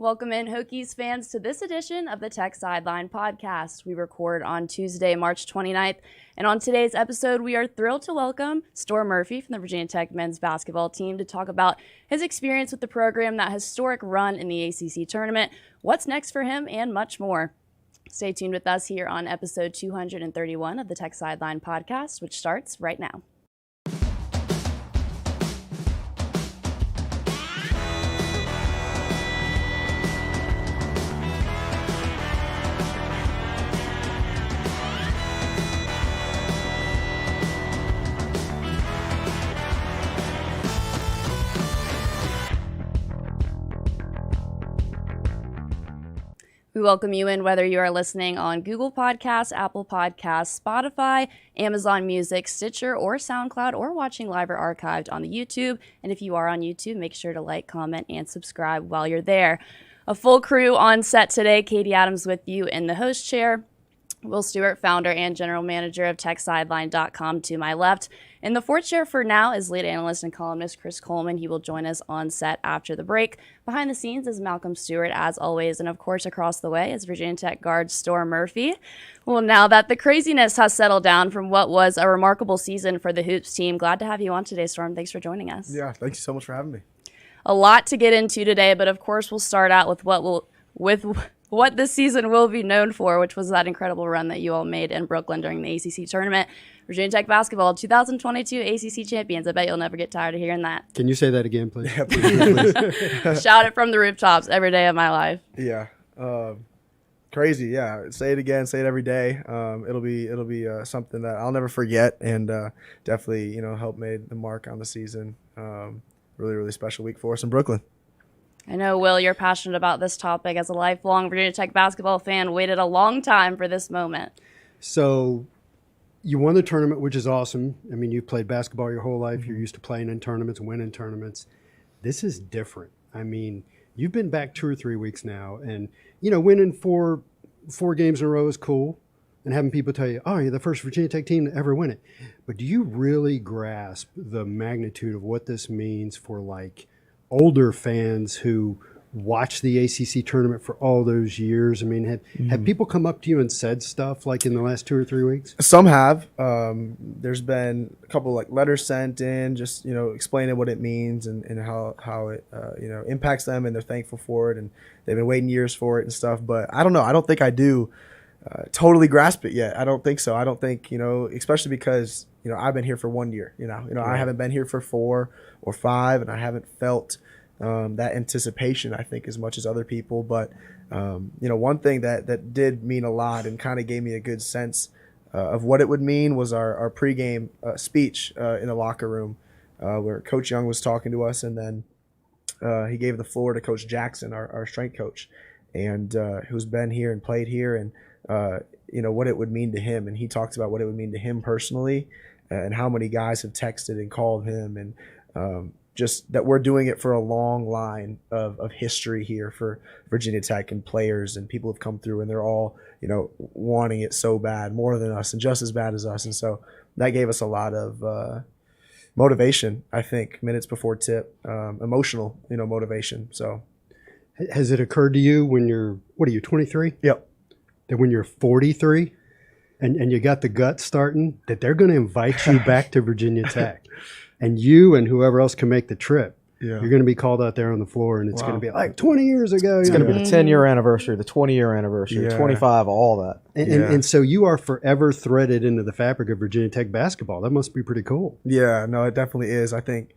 Welcome in, Hokies fans, to this edition of the Tech Sideline podcast. We record on Tuesday, March 29th, and on today's episode, we are thrilled to welcome Storr Murphy from the Virginia Tech men's basketball team to talk about his experience with the program, that historic run in the ACC Tournament, what's next for him, and much more. Stay tuned with us here on episode 231 of the Tech Sideline podcast, which starts right now. We welcome you in whether you are listening on Google Podcasts, Apple Podcasts, Spotify, Amazon Music, Stitcher, or SoundCloud, or watching live or archived on the YouTube. And if you are on YouTube, make sure to like, comment, and subscribe while you're there. A full crew on set today. Katie Adams with you in the host chair. Will Stewart, founder and general manager of TechSideline.com, to my left. In the fourth chair for now is lead analyst and columnist Chris Coleman. He will join us on set after the break. Behind the scenes is Malcolm Stewart, as always. And, of course, across the way is Virginia Tech guard Storr Murphy. Well, now that the craziness has settled down from what was a remarkable season for the Hoops team, glad to have you on today, Storm. Thanks for joining us. Yeah, thank you so much for having me. A lot to get into today, but, of course, we'll start out with what this season will be known for, which was that incredible run that you all made in Brooklyn during the ACC Tournament. Virginia Tech basketball, 2022 ACC champions. I bet you'll never get tired of hearing that. Can you say that again, please? Yeah, please. Shout it from the rooftops every day of my life. Yeah, crazy. Yeah, say it again, say it every day. It'll be something that I'll never forget, and definitely help made the mark on the season. Really special week for us in Brooklyn. I know, Will, you're passionate about this topic. As a lifelong Virginia Tech basketball fan, waited a long time for this moment. So you won the tournament, which is awesome. I mean, you played basketball your whole life. You're used to playing in tournaments, winning tournaments. This is different. I mean, you've been back 2 or 3 weeks now, and, winning four games in a row is cool, and having people tell you, oh, you're the first Virginia Tech team to ever win it. But do you really grasp the magnitude of what this means for, older fans who watched the ACC tournament for all those years? I mean, have people come up to you and said stuff like in the last 2 or 3 weeks? Some have. There's been a couple letters sent in, just explaining what it means and how it impacts them, and they're thankful for it, and they've been waiting years for it and stuff. But I don't know. I don't think I do totally grasp it yet. I don't think so. I don't think especially because I've been here for 1 year. Right. I haven't been here for 4 or 5, and I haven't felt that anticipation, I think, as much as other people. But one thing that did mean a lot and kind of gave me a good sense of what it would mean was our pregame speech in the locker room, where Coach Young was talking to us, and then he gave the floor to Coach Jackson, our strength coach, and who's been here and played here, and what it would mean to him. And he talked about what it would mean to him personally, and how many guys have texted and called him, and just that we're doing it for a long line of history here for Virginia Tech, and players and people have come through, and they're all wanting it so bad, more than us and just as bad as us. And so that gave us a lot of motivation, I think, minutes before tip, emotional motivation. So has it occurred to you when you're, 23? Yep. That when you're 43 and you got the guts starting, that they're going to invite you back to Virginia Tech, and you and whoever else can make the trip, you're going to be called out there on the floor, and it's going to be like 20 years ago. It's going to be the 10-year anniversary, the 20-year anniversary, 25, all that. And so you are forever threaded into the fabric of Virginia Tech basketball. That must be pretty cool. Yeah, no, it definitely is. I think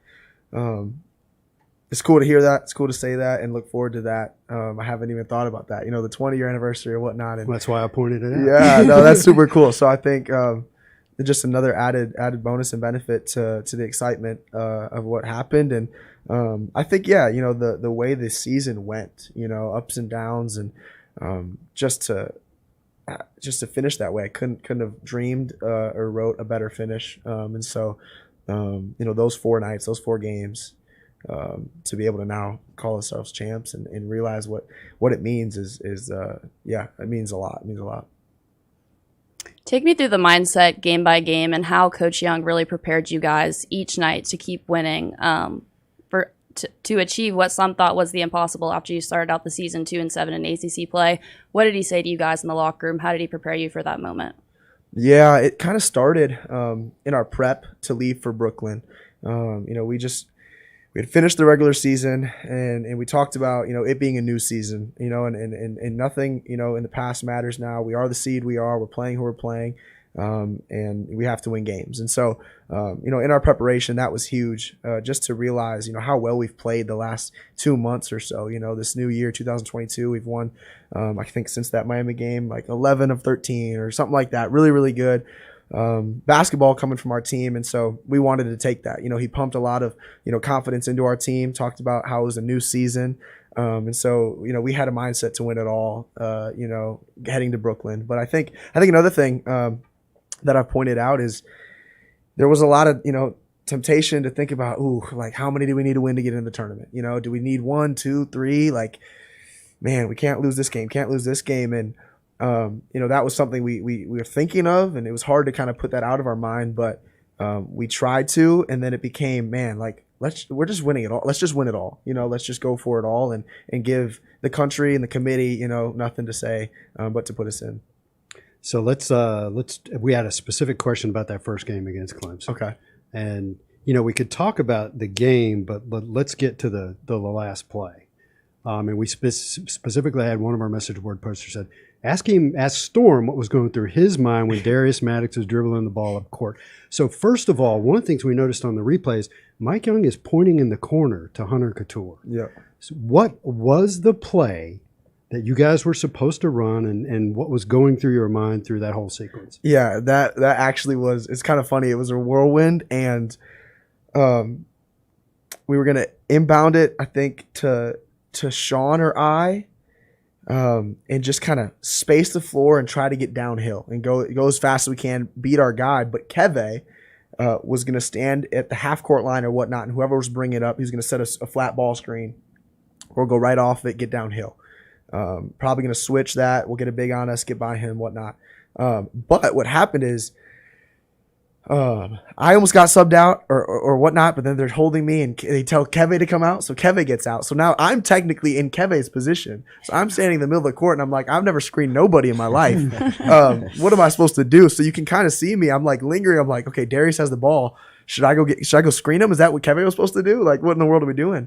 it's cool to hear that. It's cool to say that and look forward to that. I haven't even thought about that, the 20-year anniversary or whatnot. And that's why I pointed it out. Yeah, no, that's super cool. So I think just another added bonus and benefit to the excitement of what happened. And I think, the way this season went, ups and downs, and just to finish that way, I couldn't have dreamed or wrote a better finish. And so, those 4 nights, those 4 games, to be able to now call ourselves champs and realize what it means is it means a lot. It means a lot. Take me through the mindset game by game and how Coach Young really prepared you guys each night to keep winning. to achieve what some thought was the impossible after you started out the season 2-7 in ACC play. What did he say to you guys in the locker room? How did he prepare you for that moment? Yeah, it kind of started in our prep to leave for Brooklyn. We had finished the regular season, and we talked about, it being a new season, and nothing, in the past matters now. We are the seed we are. We're playing who we're playing, and we have to win games. And so, in our preparation, that was huge, just to realize, how well we've played the last 2 months or so. This new year, 2022, we've won, I think since that Miami game, like 11 of 13 or something like that. Really, really good. Basketball coming from our team, and so we wanted to take that. He pumped a lot of confidence into our team, talked about how it was a new season, and so we had a mindset to win it all, heading to Brooklyn. But I think another thing that I've pointed out is there was a lot of temptation to think about, how many do we need to win to get into the tournament? Do we need 1, 2, 3? Like, man, we can't lose this game, and that was something we were thinking of, and it was hard to kind of put that out of our mind, but we tried to, and then it became, man, like, we're just winning it all. Let's just win it all. Let's just go for it all and give the country and the committee, nothing to say but to put us in. So let's we had a specific question about that first game against Clemson. Okay. And we could talk about the game, but let's get to the last play. And we specifically had one of our message board posters said, ask Storm what was going through his mind when Darius Maddox was dribbling the ball up court. So first of all, one of the things we noticed on the replays, Mike Young is pointing in the corner to Hunter Couture. Yeah. So what was the play that you guys were supposed to run, and what was going through your mind through that whole sequence? Yeah, that actually was, it's kind of funny. It was a whirlwind, and we were going to inbound it, I think, to Sean or I, and just kind of space the floor and try to get downhill and go as fast as we can, beat our guy. But Keve was going to stand at the half-court line or whatnot, and whoever was bringing it up, he was going to set us a flat ball screen or go right off it, get downhill. Probably going to switch that. We'll get a big on us, get by him, whatnot. But what happened is I almost got subbed out or whatnot, but then they're holding me, and they tell Keve to come out, so Keve gets out. So now I'm technically in Keve's position. So I'm standing in the middle of the court, and I'm like, I've never screened nobody in my life. What am I supposed to do? So you can kind of see me. I'm like lingering. I'm like, okay, Darius has the ball. Should I go screen him? Is that what Keve was supposed to do? Like, what in the world are we doing?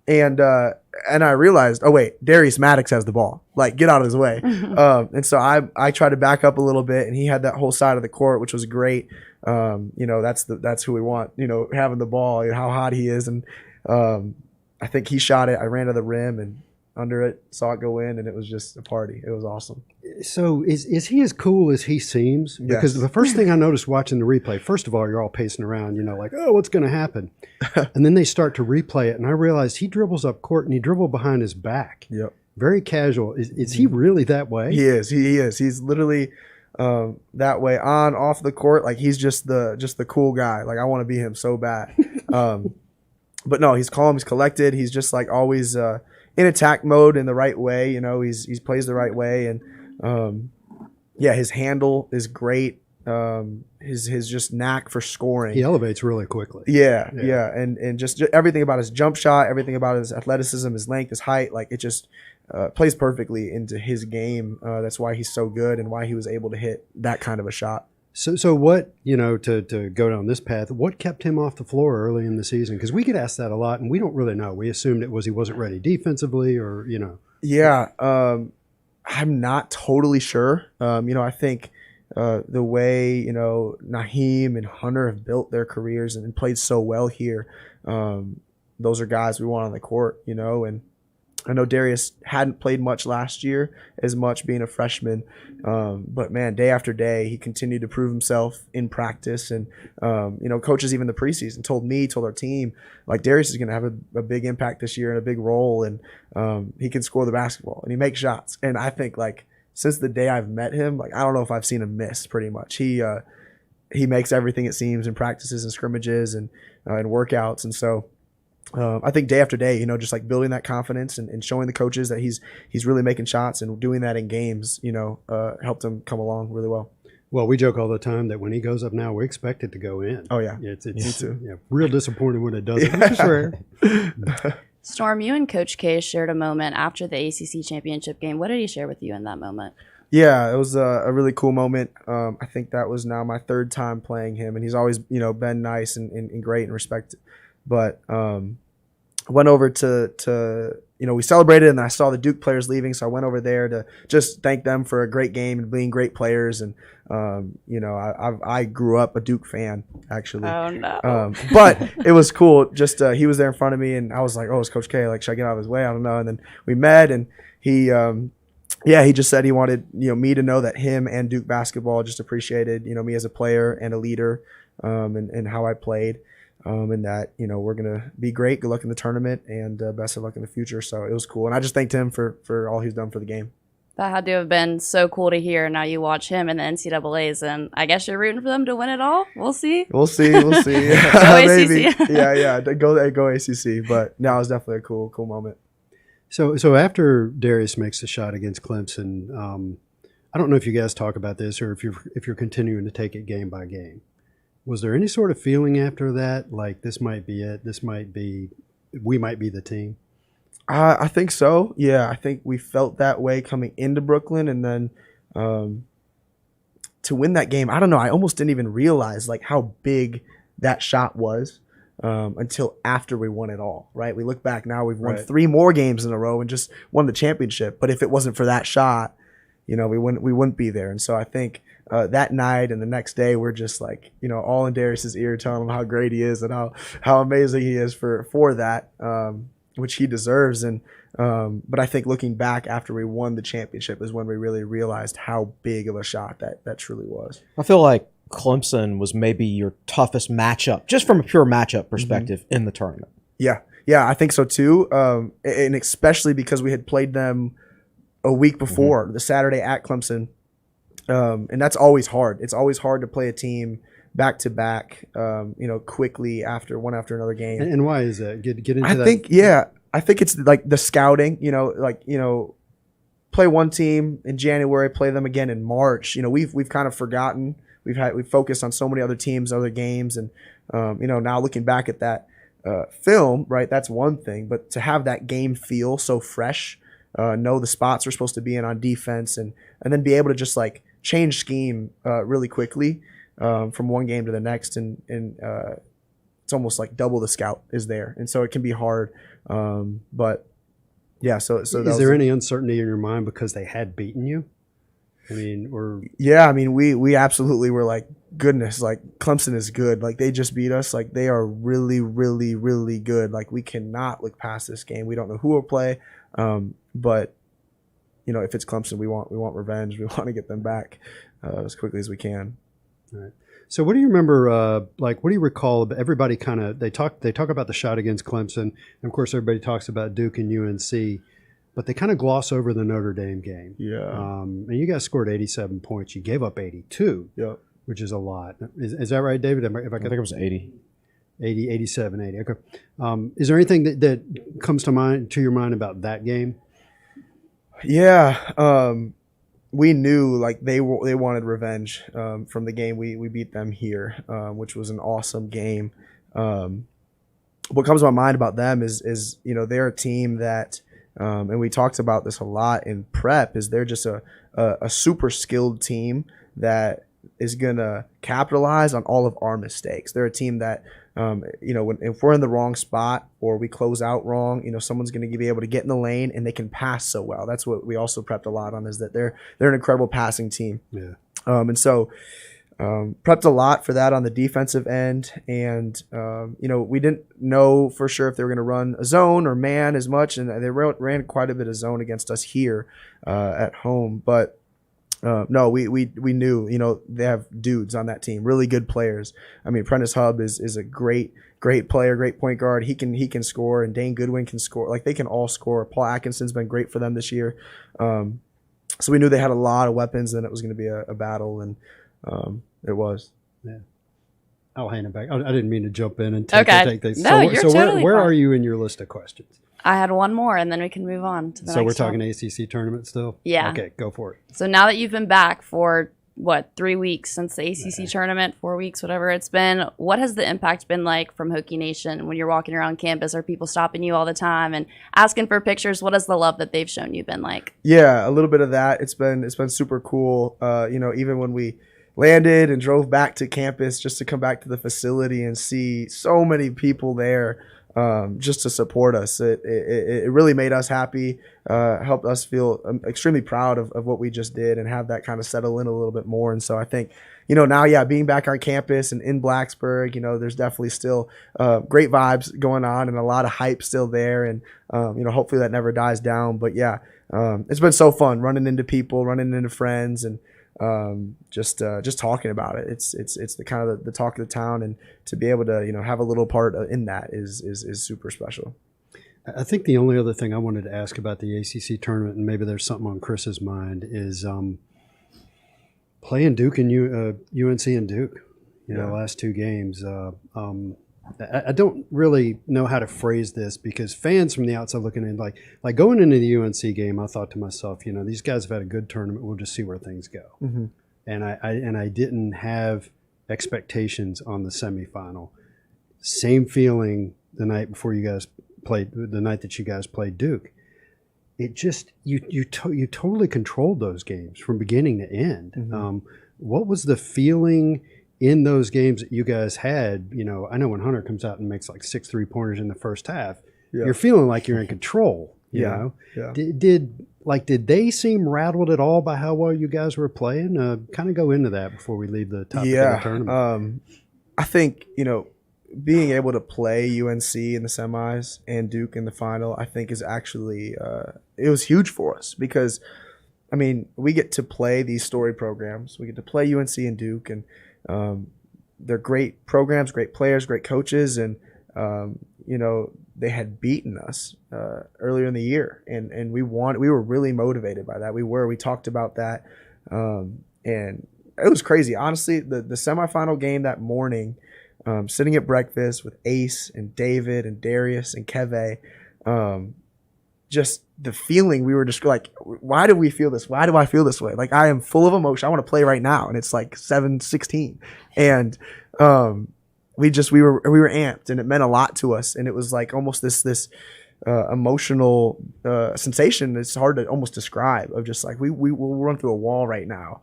And I realized, oh wait, Darius Maddox has the ball. Like, get out of his way. And so I tried to back up a little bit, and he had that whole side of the court, which was great. That's who we want. Having the ball, how hot he is, and I think he shot it. I ran to the rim and under it, saw it go in, and it was just a party. It was awesome. So is he as cool as he seems? Because the first thing I noticed watching the replay, first of all, you're all pacing around, like, oh, what's going to happen? And then they start to replay it, and I realized he dribbles up court, and he dribbled behind his back. Yep. Very casual. Is he really that way? He is. He is. He's literally that way on, off the court. Like, he's just the cool guy. Like, I want to be him so bad. But no, he's calm. He's collected. He's just like always in attack mode in the right way. He plays the right way, and his handle is great. His just knack for scoring. He elevates really quickly. Yeah. And just everything about his jump shot, everything about his athleticism, his length, his height, like, it just plays perfectly into his game. That's why he's so good and why he was able to hit that kind of a shot. So what, to go down this path, what kept him off the floor early in the season? Because we get asked that a lot, and we don't really know. We assumed he wasn't ready defensively, or. Yeah, I'm not totally sure. I think the way, Naheem and Hunter have built their careers and played so well here, those are guys we want on the court, and I know Darius hadn't played much last year, as much being a freshman, but man, day after day, he continued to prove himself in practice. And coaches even the preseason told our team, like, Darius is going to have a big impact this year and a big role, and he can score the basketball and he makes shots. And I think, like, since the day I've met him, like, I don't know if I've seen him miss. Pretty much, he makes everything, it seems, in practices and scrimmages and workouts, and so. I think day after day, just like building that confidence and showing the coaches that he's really making shots and doing that in games, helped him come along really well. Well, we joke all the time that when he goes up now, we expect it to go in. Oh yeah, It's me too. yeah, real disappointing when it doesn't, which is rare. Storm, you and Coach K shared a moment after the ACC championship game. What did he share with you in that moment? Yeah, it was a really cool moment. I think that was now my third time playing him, and he's always been nice and great and respected. But went over to we celebrated, and I saw the Duke players leaving, so I went over there to just thank them for a great game and being great players. And I grew up a Duke fan, actually. Oh no! But it was cool. Just he was there in front of me, and I was like, "Oh, it's Coach K. Like, should I get out of his way? I don't know." And then we met, and he just said he wanted me to know that him and Duke basketball just appreciated me as a player and a leader, and how I played. And that, we're going to be great. Good luck in the tournament, and best of luck in the future. So it was cool. And I just thanked him for all he's done for the game. That had to have been so cool to hear. Now you watch him in the NCAAs, and I guess you're rooting for them to win it all. We'll see. We'll see. Go Maybe. ACC. Yeah. Go ACC. But no, it was definitely a cool moment. So after Darius makes the shot against Clemson, I don't know if you guys talk about this or if you're continuing to take it game by game. Was there any sort of feeling after that, like this might be it? We might be the team? I think so. Yeah, I think we felt that way coming into Brooklyn, and then to win that game, I don't know. I almost didn't even realize like how big that shot was until after we won it all. Right? We look back now, we've won 3 more games in a row and just won the championship. But if it wasn't for that shot, we wouldn't be there. And so I think that night and the next day, we're just like, all in Darius's ear, telling him how great he is and how amazing he is for that, which he deserves. And but I think looking back after we won the championship is when we really realized how big of a shot that truly was. I feel like Clemson was maybe your toughest matchup, just from a pure matchup perspective, in the tournament. Yeah, I think so too, and especially because we had played them a week before, the Saturday at Clemson. And that's always hard. It's always hard to play a team back to back, quickly after another game. And why is that? Get into that. I think it's like the scouting, play one team in January, play them again in March. We've kind of forgotten. We've focused on so many other teams, other games. And, now looking back at that film, right, that's one thing. But to have that game feel so fresh, know the spots we're supposed to be in on defense, and then be able to just like change scheme really quickly from one game to the next, and it's almost like double the scout is there, and so it can be hard. But yeah, so is there any uncertainty in your mind because they had beaten you? We absolutely were like, goodness, like Clemson is good. Like they just beat us. Like they are really, really, really good. Like we cannot look past this game. We don't know who will play. But if it's Clemson, we want revenge. We want to get them back as quickly as we can. All right. So what do you remember? What do you recall? Everybody they talk about the shot against Clemson, and of course everybody talks about Duke and UNC, but they kind of gloss over the Notre Dame game. Yeah. And you guys scored 87 points. You gave up 82. Yep. Which is a lot. Is that right, David? I think it was 80. 87, 80. Okay. Is there anything that comes to your mind about that game? Yeah. We knew like they wanted revenge from the game we beat them here, which was an awesome game. What comes to my mind about them is they're a team that, and we talked about this a lot in prep, is they're just a super skilled team that is going to capitalize on all of our mistakes. They're a team that, if we're in the wrong spot or we close out wrong, someone's going to be able to get in the lane, and they can pass so well. That's what we also prepped a lot on, is that they're an incredible passing team. Yeah. And so prepped a lot for that on the defensive end. And, we didn't know for sure if they were going to run a zone or man as much. And they ran quite a bit of zone against us here at home. But no, we knew, they have dudes on that team, really good players. I mean, Prentice Hubb is a great player, great point guard. He can score, and Dane Goodwin can score. Like they can all score. Paul Atkinson's been great for them this year. So we knew they had a lot of weapons, and it was going to be a battle, and it was. Yeah. I'll hand it back. I didn't mean to jump in and take things. No, you're totally where fine. are you in your list of questions? I had one more, and then we can move on to the next So we're one. talking ACC tournament still? Yeah. Okay, go for it. So now that you've been back for 3 weeks since the ACC tournament, 4 weeks, whatever it's been. What has the impact been like from Hokie Nation when you're walking around campus? Are people stopping you all the time and asking for pictures? What has the love that they've shown you been like? Yeah, a little bit of that. It's been super cool. Even when we landed and drove back to campus, just to come back to the facility and see so many people there just to support us. It really made us happy, helped us feel extremely proud of what we just did and have that kind of settle in a little bit more. And so I think, now, being back on campus and in Blacksburg, there's definitely still great vibes going on and a lot of hype still there. And, hopefully that never dies down. But yeah, it's been so fun running into people, running into friends, and just talking about it. It's the kind of the talk of the town, and to be able to have a little part in that is super special. I think the only other thing I wanted to ask about the ACC tournament, and maybe there's something on Chris's mind, is playing Duke and UNC and Duke. Last two games. I don't really know how to phrase this, because fans from the outside looking in, like going into the UNC game, I thought to myself, these guys have had a good tournament. We'll just see where things go. Mm-hmm. And I didn't have expectations on the semifinal. Same feeling the night before you guys played, the night that you guys played Duke. It just you totally controlled those games from beginning to end. Mm-hmm. What was the feeling in those games that you guys had? I know when Hunter comes out and makes like 6 3-pointers in the first half, you're feeling like you're in control. You know? Yeah. Did they seem rattled at all by how well you guys were playing? Kind of go into that before we leave the topic of the tournament. I think being able to play UNC in the semis and Duke in the final, I think is actually it was huge for us, because we get to play these story programs. We get to play UNC and Duke, and they're great programs, great players, great coaches, and they had beaten us earlier in the year, and we were really motivated by that. We talked about that, and it was crazy. Honestly, the semifinal game that morning, sitting at breakfast with Ace and David and Darius and Keve, just the feeling, we were just like, why do we feel this? Why do I feel this way? Like, I am full of emotion. I want to play right now. And it's like 7:16. And we were amped, and it meant a lot to us. And it was like almost this emotional sensation. It's hard to almost describe, of just like, we'll run through a wall right now.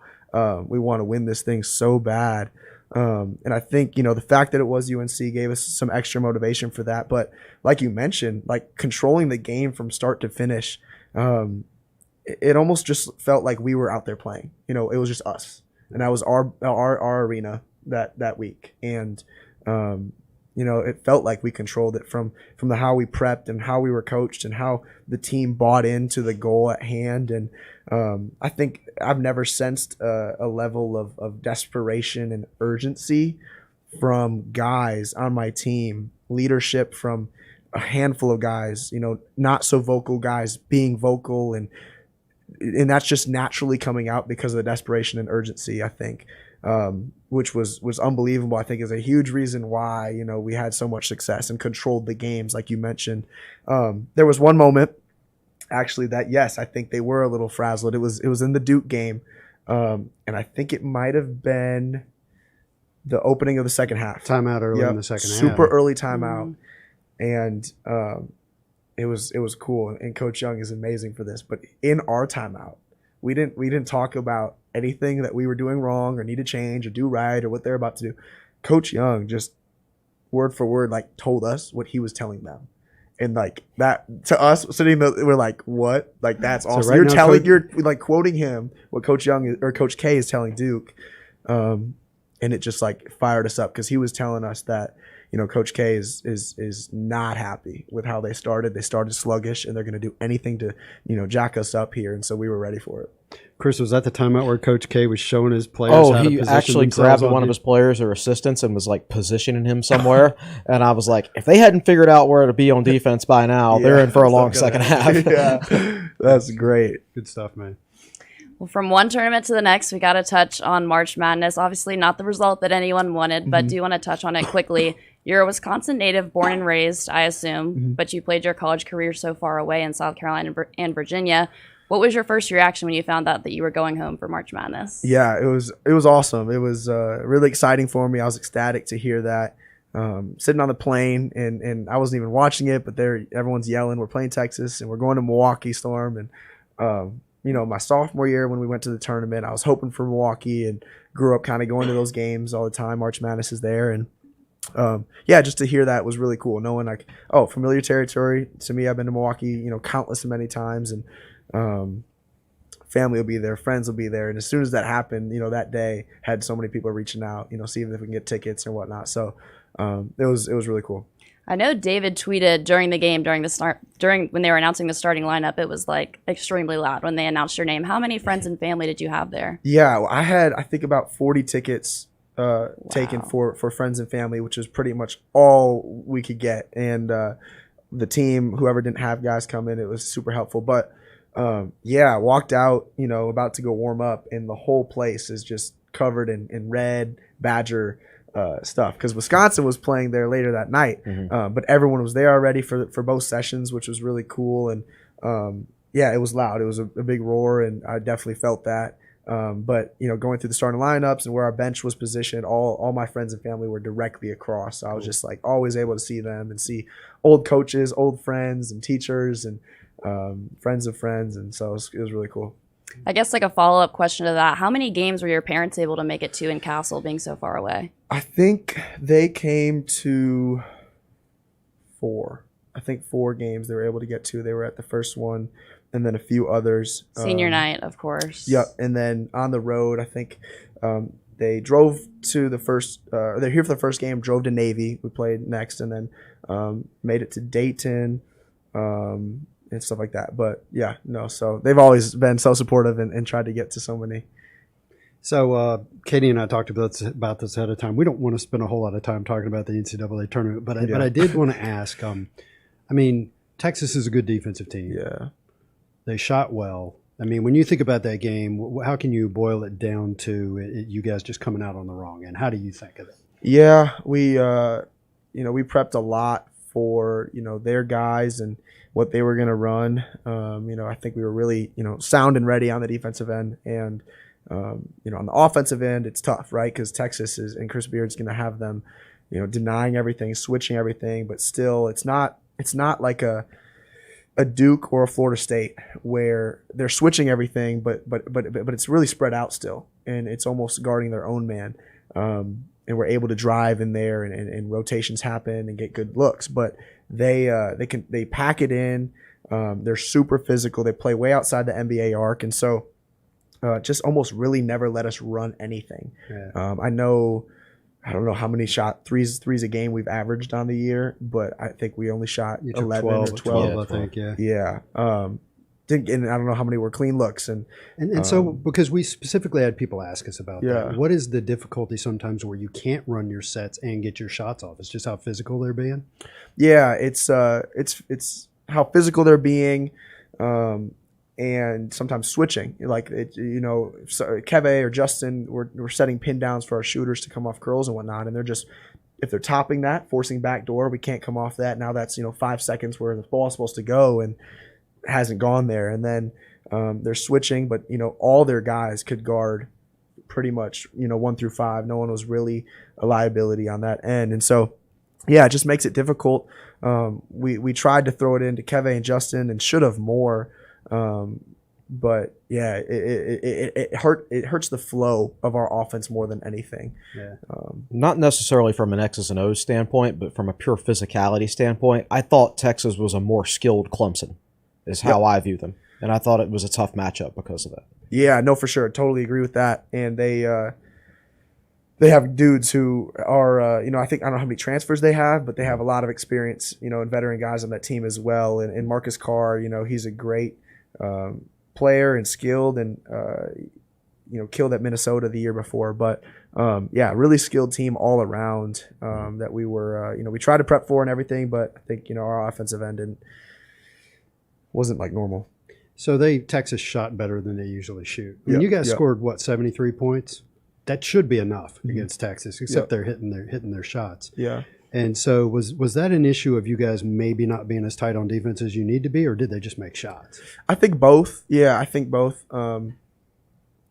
We want to win this thing so bad. And I think, the fact that it was UNC gave us some extra motivation for that. But like you mentioned, like controlling the game from start to finish, it almost just felt like we were out there playing. It was just us, and that was our arena that week. And it felt like we controlled it from how we prepped and how we were coached and how the team bought into the goal at hand. And I think I've never sensed a level of desperation and urgency from guys on my team, leadership from a handful of guys, not so vocal guys being vocal, and that's just naturally coming out because of the desperation and urgency, I think. Which was unbelievable. I think is a huge reason why, we had so much success and controlled the games, like you mentioned. There was one moment, actually, that, yes, I think they were a little frazzled. It was in the Duke game, and I think it might have been the opening of the second half. Timeout early in the second half. Super early timeout. And it was cool. And Coach Young is amazing for this. But in our timeout, we didn't talk about anything that we were doing wrong or need to change or do right or what they're about to do. Coach Young just word for word told us what he was telling them. And that to us sitting there, we're like, what? Like, that's awesome. So you're quoting him what Coach Young or Coach K is telling Duke. And it just fired us up, because he was telling us that, Coach K is not happy with how they started. They started sluggish, and they're going to do anything to, jack us up here. And so we were ready for it. Chris, was that the timeout where Coach K was showing his players how to position themselves? Oh, he actually grabbed one of his players or assistants and was positioning him somewhere. And I was like, if they hadn't figured out where to be on defense by now, they're in for a long second half. Yeah, that's great. Good stuff, man. Well, from one tournament to the next, we got to touch on March Madness. Obviously not the result that anyone wanted, but do want to touch on it quickly. You're a Wisconsin native, born and raised, I assume, but you played your college career so far away in South Carolina and Virginia. What was your first reaction when you found out that you were going home for March Madness? Yeah, it was awesome. It was really exciting for me. I was ecstatic to hear that. Sitting on the plane, and I wasn't even watching it, but everyone's yelling. We're playing Texas, and we're going to Milwaukee Storm. And my sophomore year when we went to the tournament, I was hoping for Milwaukee, and grew up kind of going to those games all the time. March Madness is there, and just to hear that was really cool. Knowing like, oh, familiar territory to me. I've been to Milwaukee, countless many times, and family will be there, friends will be there. And as soon as that happened, that day had so many people reaching out, seeing if we can get tickets and whatnot. So it was really cool. I know David tweeted during the game, during when they were announcing the starting lineup, it was like extremely loud when they announced your name. How many friends and family did you have there? Yeah, well, I had, I think, about 40 tickets taken for friends and family, which is pretty much all we could get. And the team, whoever didn't have guys come in, it was super helpful. But I walked out, about to go warm up, and the whole place is just covered in red Badger stuff, because Wisconsin was playing there later that night. But everyone was there already for both sessions, which was really cool. And it was loud. It was a big roar, and I definitely felt that. But going through the starting lineups and where our bench was positioned, all my friends and family were directly across. So I was just like always able to see them and see old coaches, old friends and teachers, and friends of friends. And so it was really cool. I guess like a follow-up question to that, how many games were your parents able to make it to in Castle, being so far away? I think they came to 4. I think 4 games they were able to get to. They were at the first one, and then a few others. Senior night, of course. Yep. And then on the road, I think they drove to the first they're here for the first game, drove to Navy. We played next, and then made it to Dayton and stuff like that. But so they've always been so supportive and tried to get to so many. So Katie and I talked about this ahead of time. We don't want to spend a whole lot of time talking about the NCAA tournament, but I did want to ask. Texas is a good defensive team. Yeah, they shot well. When you think about that game, how can you boil it down to you guys just coming out on the wrong end? How do you think of it? Yeah, we we prepped a lot for their guys and what they were going to run. I think we were really sound and ready on the defensive end, and on the offensive end, it's tough, right? Because Texas is, and Chris Beard's going to have them, denying everything, switching everything, but still, it's not like a Duke or a Florida State where they're switching everything, but it's really spread out still, and it's almost guarding their own man. And we're able to drive in there, and rotations happen and get good looks, but they pack it in. They're super physical. They play way outside the NBA arc, and so just almost really never let us run anything. Yeah. I don't know how many threes a game we've averaged on the year, but I think we only shot 11 or 12. I think. Yeah. And I don't know how many were clean looks. And so, because we specifically had people ask us about that, what is the difficulty sometimes where you can't run your sets and get your shots off? It's just how physical they're being? Yeah, it's how physical they're being, and sometimes switching. Like, Keve or Justin, we're setting pin downs for our shooters to come off curls and whatnot, and they're just, if they're topping that, forcing back door, we can't come off that. Now that's 5 seconds where the ball's supposed to go, and hasn't gone there. And then they're switching, but all their guys could guard pretty much 1 through 5. No one was really a liability on that end, and so it just makes it difficult. We tried to throw it into Keve and Justin, and should have more, but it hurts the flow of our offense more than anything. Not necessarily from an X's and O's standpoint, but from a pure physicality standpoint, I thought Texas was a more skilled Clemson, is how I view them. And I thought it was a tough matchup because of that. Yeah, no, for sure. Totally agree with that. And they have dudes who are, I don't know how many transfers they have, but they have a lot of experience, and veteran guys on that team as well. And Marcus Carr, he's a great player and skilled, and, killed at Minnesota the year before. But, really skilled team all around that we were, we tried to prep for and everything, but I think, our offensive end wasn't like normal. So Texas shot better than they usually shoot. You guys scored 73 points? That should be enough against Texas, except they're hitting their shots. Yeah. And so was that an issue of you guys maybe not being as tight on defense as you need to be, or did they just make shots? I think both. Yeah, I think both.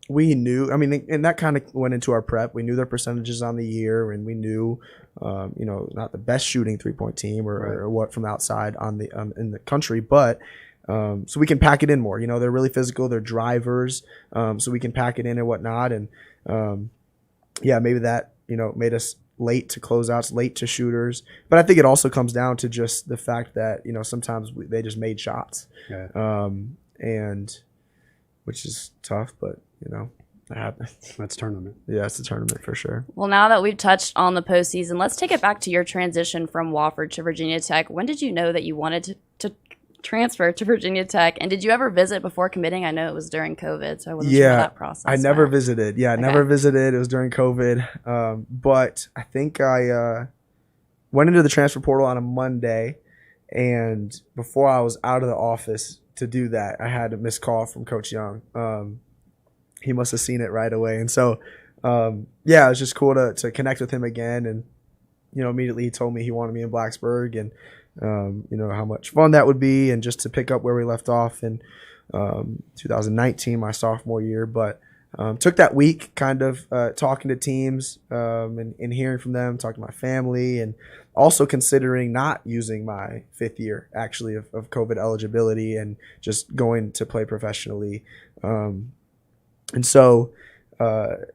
We knew, I mean, and that kind of went into our prep. We knew their percentages on the year, and we knew, not the best shooting 3-point team or what from outside in the country, but so we can pack it in more. They're really physical. They're drivers, so we can pack it in and whatnot. And maybe that made us late to closeouts, late to shooters. But I think it also comes down to just the fact that sometimes they just made shots, and which is tough, but that happens. That's tournament. Yeah, it's a tournament for sure. Well, now that we've touched on the postseason, let's take it back to your transition from Wofford to Virginia Tech. When did you know that you wanted to transfer to Virginia Tech? And did you ever visit before committing? I know it was during COVID, so I wasn't sure how that process I never went. visited. Yeah, I never visited. It was during COVID. But I think I went into the transfer portal on a Monday, and before I was out of the office to do that, I had a missed call from Coach Young. He must have seen it right away. And so, it was just cool to connect with him again. And, immediately he told me he wanted me in Blacksburg, and, how much fun that would be, and just to pick up where we left off in 2019, my sophomore year. But took that week kind of talking to teams and hearing from them, talking to my family, and also considering not using my 5th year actually of COVID eligibility and just going to play professionally. And so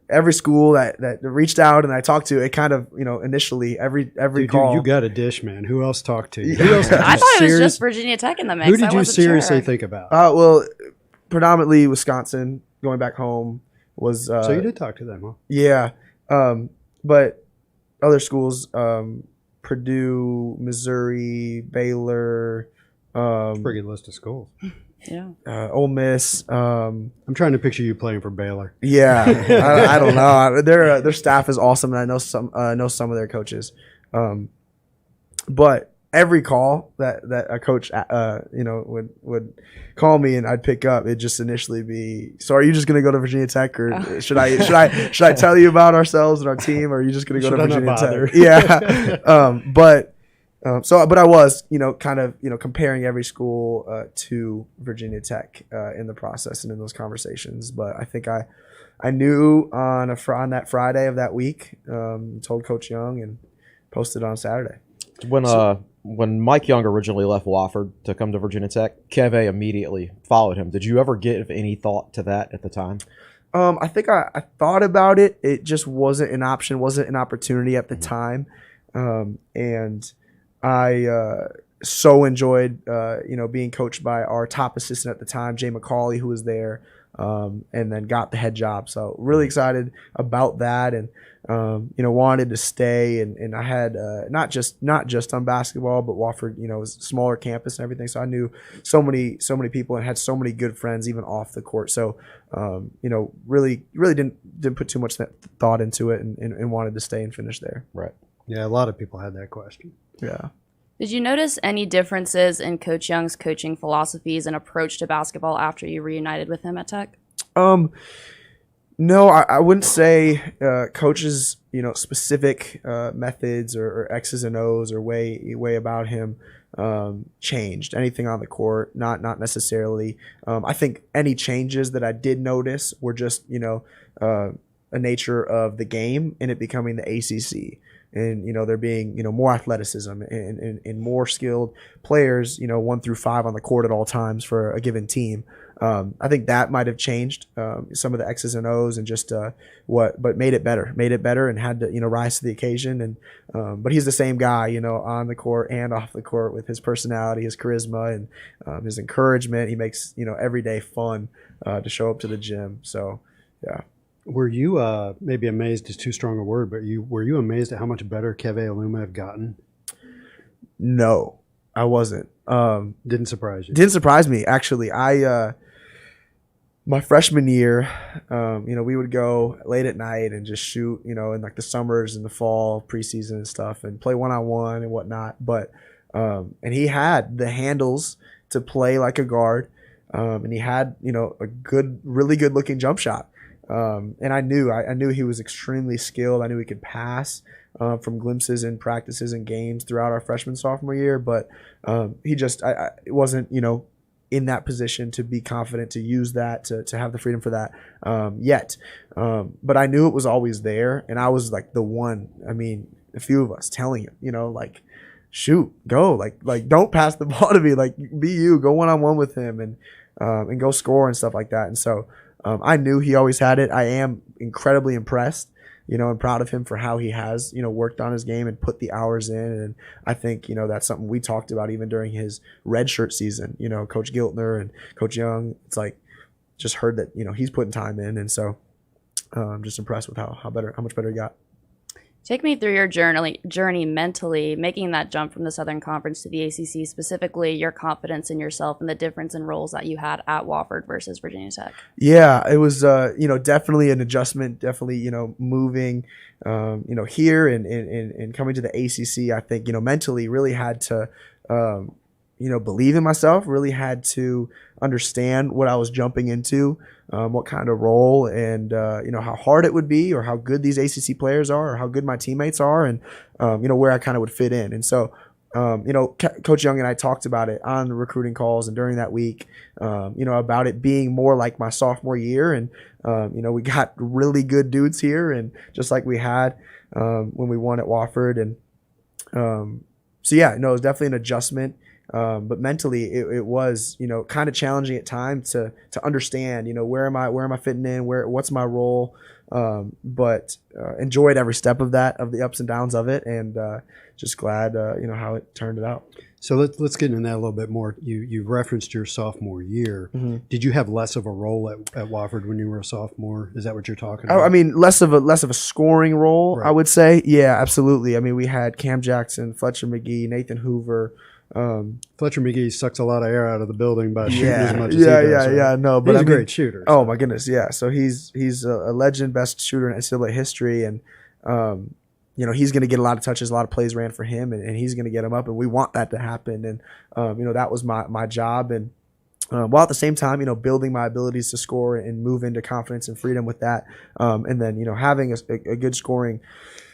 every school that reached out and I talked to, it kind of, initially every call. Dude, you got a dish, man. Who else talked to you? Yeah. Who else I thought it was just Virginia Tech in the mix. Who did you seriously sure. think about? Well, predominantly Wisconsin, going back home was. So you did talk to them, huh? Yeah. But other schools, Purdue, Missouri, Baylor. Pretty good list of schools. Yeah. Ole Miss. I'm trying to picture you playing for Baylor. Yeah, I don't know. Their staff is awesome, and I know some of their coaches. But every call that a coach would call me and I'd pick up, it'd just initially be, so are you just going to go to Virginia Tech, or should I tell you about ourselves and our team, or are you just going to go to Virginia Tech? Yeah. But I was, kind of, comparing every school to Virginia Tech in the process and in those conversations. But I think I knew on that Friday of that week, told Coach Young, and posted on Saturday. When Mike Young originally left Wofford to come to Virginia Tech, Keve immediately followed him. Did you ever give any thought to that at the time? I think I thought about it. It just wasn't an option, wasn't an opportunity at the time. And I so enjoyed, being coached by our top assistant at the time, Jay McCauley, who was there, and then got the head job. So really excited about that, and wanted to stay. And I had not just on basketball, but Wofford, was a smaller campus and everything. So I knew so many people and had so many good friends even off the court. So really didn't put too much thought into it, and wanted to stay and finish there. Right. Yeah, a lot of people had that question. Yeah. Did you notice any differences in Coach Young's coaching philosophies and approach to basketball after you reunited with him at Tech? No, I wouldn't say coaches, specific methods or X's and O's or way about him changed. Anything on the court, not necessarily. I think any changes that I did notice were just, a nature of the game and it becoming the ACC. And, there being, more athleticism and more skilled players, 1 through 5 on the court at all times for a given team. I think that might have changed some of the X's and O's and just but made it better and had to, rise to the occasion. And but he's the same guy, on the court and off the court with his personality, his charisma, and his encouragement. He makes, every day fun to show up to the gym. So, yeah. Were you maybe amazed is too strong a word, but were you amazed at how much better Keve Aluma have gotten? No, I wasn't. Didn't surprise you? Didn't surprise me, actually. My freshman year, we would go late at night and just shoot, in like the summers and the fall, preseason and stuff, and play one-on-one and whatnot. But and he had the handles to play like a guard, and he had, a really good looking jump shot. And I knew he was extremely skilled. I knew he could pass. from glimpses in practices and games throughout our freshman sophomore year, but he just it wasn't, you know, in that position to be confident to use that, to have the freedom for that yet. But I knew it was always there, and I was like the one, I mean, a few of us telling him, you know, like, shoot, go, like don't pass the ball to me, like be you, go one-on-one with him and go score and stuff like that. And so I knew he always had it. I am incredibly impressed, you know, and proud of him for how he has, you know, worked on his game and put the hours in. And I think, you know, that's something we talked about even during his redshirt season, you know, Coach Giltner and Coach Young. It's like, just heard that, you know, he's putting time in. And so I'm just impressed with how much better he got. Take me through your journey mentally, making that jump from the Southern Conference to the ACC, specifically your confidence in yourself and the difference in roles that you had at Wofford versus Virginia Tech. Yeah, it was, you know, definitely an adjustment, definitely, you know, moving, you know, here and coming to the ACC, I think, you know, mentally really had to, you know, believe in myself, really had to understand what I was jumping into, what kind of role, and, you know, how hard it would be, or how good these ACC players are, or how good my teammates are, and, you know, where I kind of would fit in. And so, you know, Coach Young and I talked about it on the recruiting calls and during that week, you know, about it being more like my sophomore year. And, you know, we got really good dudes here, and just like we had when we won at Wofford. And so, yeah, no, it was definitely an adjustment. But mentally, it was, you know, kind of challenging at times to understand, you know, where am I fitting in, what's my role, but enjoyed every step of that, of the ups and downs of it, and just glad, you know, how it turned out. So let's get into that a little bit more. You referenced your sophomore year. Mm-hmm. Did you have less of a role at Wofford when you were a sophomore? Is that what you're talking about? I mean, less of a scoring role, right. I would say. Yeah, absolutely. I mean, we had Cam Jackson, Fletcher McGee, Nathan Hoover. Fletcher McGee sucks a lot of air out of the building by shooting as much as he does. Right? No, but he's a great shooter. So. Oh my goodness, yeah. So he's a legend, best shooter in NCAA history, and you know, he's going to get a lot of touches, a lot of plays ran for him, and he's going to get them up, and we want that to happen. And you know, that was my job, and while at the same time, you know, building my abilities to score and move into confidence and freedom with that, and then, you know, having a good scoring,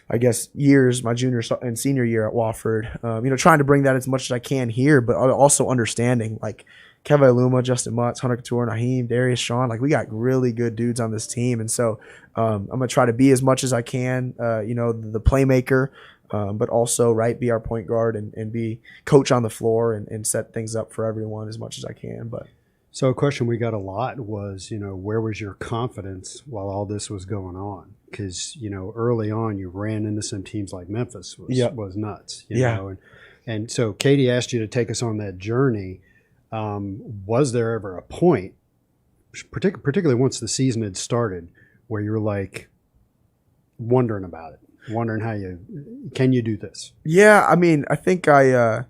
I guess, years, my junior and senior year at Wofford, you know, trying to bring that as much as I can here, but also understanding, like, Kevin Aluma, Justin Mutz, Hunter Couture, Naheem, Darius, Sean, like, we got really good dudes on this team. And so I'm going to try to be as much as I can, you know, the playmaker, but also, right, be our point guard and be coach on the floor and set things up for everyone as much as I can. But so a question we got a lot was, you know, where was your confidence while all this was going on? Because, you know, early on you ran into some teams like Memphis was nuts. You know? And so Katie asked you to take us on that journey. Was there ever a point, particularly once the season had started, where you were like wondering about it, wondering can you do this? Yeah, I mean, I think New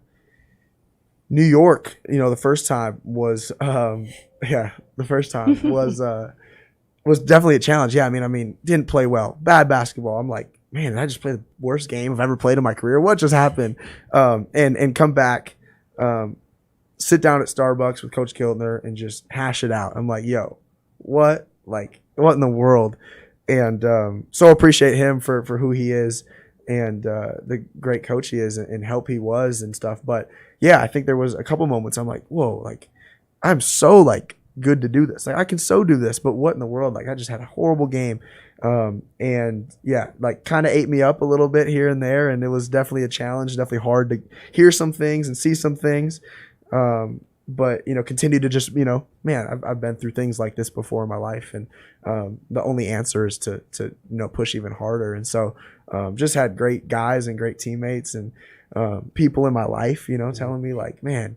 York, you know, the first time was was definitely a challenge. Yeah, I mean, didn't play well, bad basketball. I'm like, man, did I just play the worst game I've ever played in my career? What just happened? And come back, sit down at Starbucks with Coach Giltner and just hash it out. I'm like, yo, what in the world? And so appreciate him for who he is and the great coach he is and help he was and stuff. But yeah, I think there was a couple moments I'm like, whoa, like, I'm so, like, good to do this. Like, I can so do this, but what in the world? Like, I just had a horrible game. And yeah, like, kind of ate me up a little bit here and there. And it was definitely a challenge, definitely hard to hear some things and see some things. But, you know, continue to just, you know, man, I've been through things like this before in my life. And the only answer is to you know, push even harder. And so just had great guys and great teammates and people in my life, you know, telling me, like, man,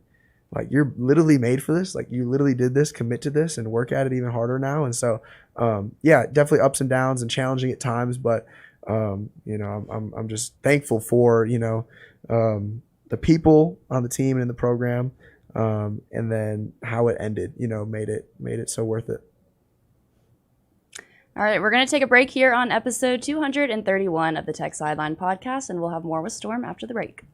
like, you're literally made for this. Like, you literally did this, commit to this, and work at it even harder now. And so, yeah, definitely ups and downs and challenging at times. But, you know, I'm just thankful for, you know, the people on the team and in the program, and then how it ended, you know, made it so worth it. All right, we're going to take a break here on episode 231 of the Tech Sideline podcast, and we'll have more with Storm after the break.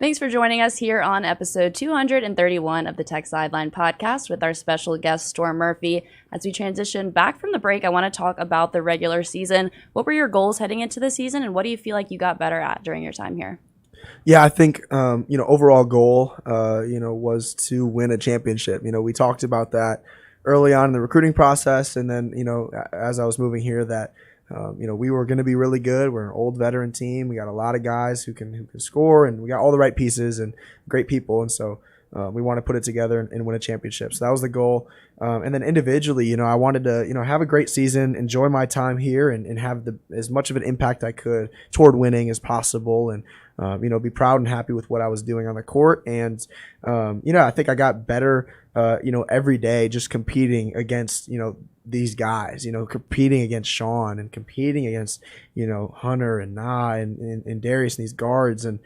Thanks for joining us here on episode 231 of the Tech Sideline podcast with our special guest, Storm Murphy. As we transition back from the break, I want to talk about the regular season. What were your goals heading into the season, and what do you feel like you got better at during your time here? Yeah, I think, overall goal, was to win a championship. We talked about that early on in the recruiting process. And then, as I was moving here, that, we were going to be really good. We're an old veteran team. We got a lot of guys who can score, and we got all the right pieces and great people. And so we want to put it together and win a championship. So that was the goal. And then individually, I wanted to, have a great season, enjoy my time here, and have as much of an impact I could toward winning as possible. And, be proud and happy with what I was doing on the court. And, I think I got better, every day just competing against, these guys, competing against Sean and competing against, Hunter and and Darius and these guards. And,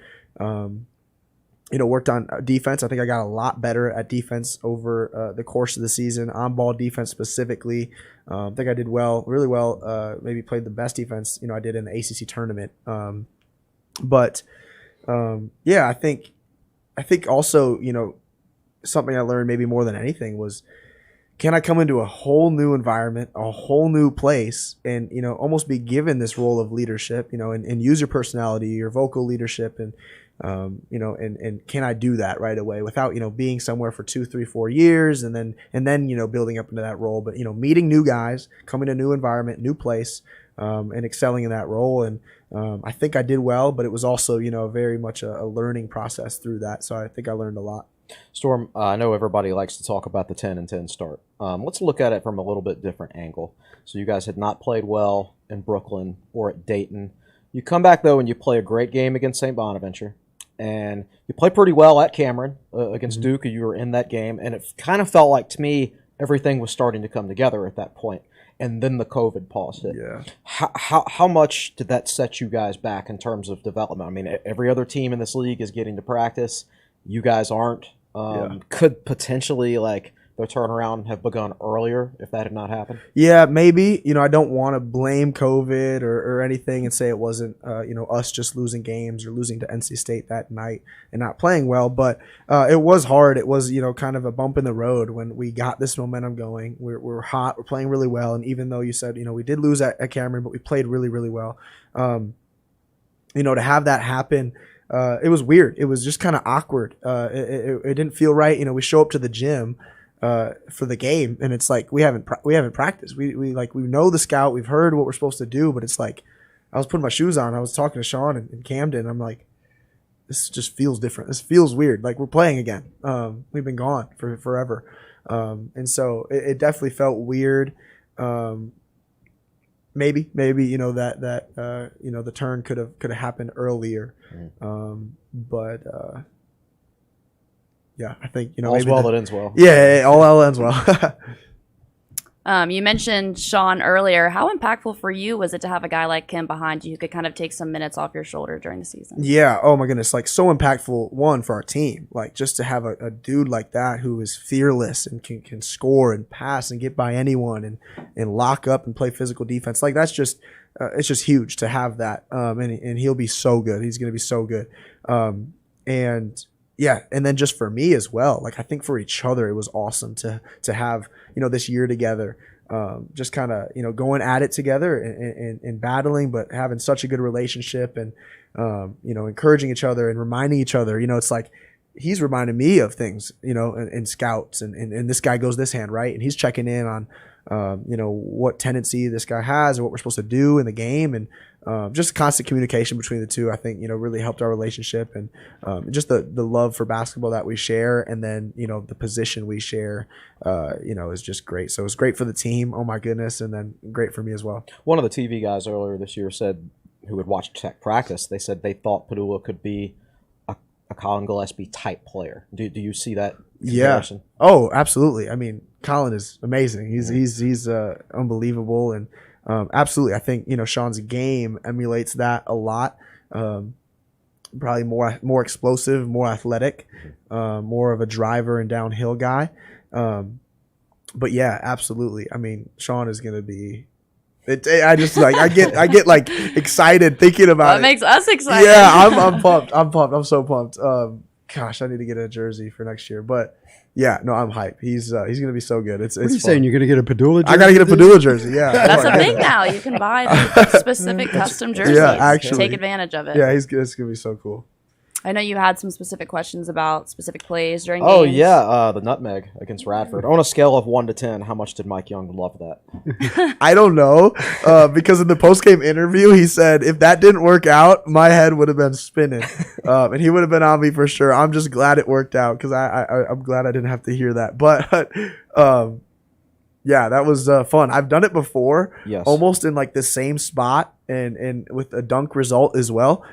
worked on defense. I think I got a lot better at defense over the course of the season, on-ball defense specifically. I think I did really well, maybe played the best defense, I did in the ACC tournament. I think also, something I learned maybe more than anything was, can I come into a whole new environment, a whole new place, and, almost be given this role of leadership, and use your personality, your vocal leadership, and, and can I do that right away without, being somewhere for 2, 3, 4 years and then, building up into that role, but, meeting new guys, coming to a new environment, new place, and excelling in that role. And I think I did well, but it was also, very much a learning process through that. So I think I learned a lot. Storm, I know everybody likes to talk about the 10-10 start. Let's look at it from a little bit different angle. So you guys had not played well in Brooklyn or at Dayton. You come back, though, and you play a great game against St. Bonaventure. And you play pretty well at Cameron against Duke. You were in that game. And it kind of felt like, to me, everything was starting to come together at that point. And then the COVID pause hit. Yeah. How much did that set you guys back in terms of development? I mean, every other team in this league is getting to practice. You guys aren't. Could potentially, their turnaround have begun earlier if that had not happened? Yeah, maybe. I don't want to blame COVID or anything and say it wasn't, us just losing games or losing to NC State that night and not playing well. But it was hard. It was, kind of a bump in the road when we got this momentum going. We're hot. We're playing really well. And even though you said, we did lose at Cameron, but we played really, really well. To have that happen, it was weird. It was just kind of awkward. It didn't feel right. We show up to the gym for the game, and it's like we haven't practiced. We know the scout. We've heard what we're supposed to do, but it's like I was putting my shoes on. I was talking to Sean in Camden. I'm like, this just feels different. This feels weird. Like we're playing again. We've been gone for forever, and so it definitely felt weird. Maybe the turn could have happened earlier, but yeah, I think all's maybe well that ends well. Yeah, all ends well. You mentioned Sean earlier. How impactful for you was it to have a guy like him behind you who could kind of take some minutes off your shoulder during the season? Yeah. Oh my goodness. So impactful. One, for our team, just to have a dude like that who is fearless and can score and pass and get by anyone and lock up and play physical defense. That's just it's just huge to have that. And he'll be so good. He's going to be so good. And yeah, and then just for me as well, I think for each other, it was awesome to have, this year together, just kind of, going at it together and battling, but having such a good relationship and, encouraging each other and reminding each other, it's like he's reminding me of things, in scouts and this guy goes this hand, right? And he's checking in on, what tendency this guy has and what we're supposed to do in the game. And just constant communication between the two, I think, really helped our relationship and just the love for basketball that we share. And then, the position we share, is just great. So it was great for the team. Oh my goodness. And then great for me as well. One of the TV guys earlier this year said, who had watched Tech practice, they said they thought Pedulla could be a Colin Gillespie type player. Do you see that comparison? Yeah. Oh, absolutely. I mean, Colin is amazing. He's unbelievable. And absolutely, I think Sean's game emulates that a lot. Probably more explosive, more athletic, more of a driver and downhill guy. But yeah, absolutely. I mean, Sean is going to be I just like I get like excited thinking about That it. makes us excited. Yeah, I'm pumped. I'm pumped. I'm so pumped. Gosh, I need to get a jersey for next year. But yeah, no, I'm hyped. He's gonna be so good. It's What are you fun. saying? You're going to get a Pedulla jersey? I gotta get a Pedulla jersey. Yeah, That's Oh a my thing goodness. now. You can buy the specific custom jerseys. Yeah, actually. Take advantage of it. Yeah, it's gonna be so cool. I know you had some specific questions about specific plays during Oh games. yeah, the nutmeg against Radford. On a scale of 1 to 10, how much did Mike Young love that? I don't know, because in the post-game interview, he said if that didn't work out, my head would have been spinning, and he would have been on me for sure. I'm just glad it worked out because I'm glad I didn't have to hear that. But yeah, that was fun. I've done it before, Yes. almost in like the same spot and with a dunk result as well.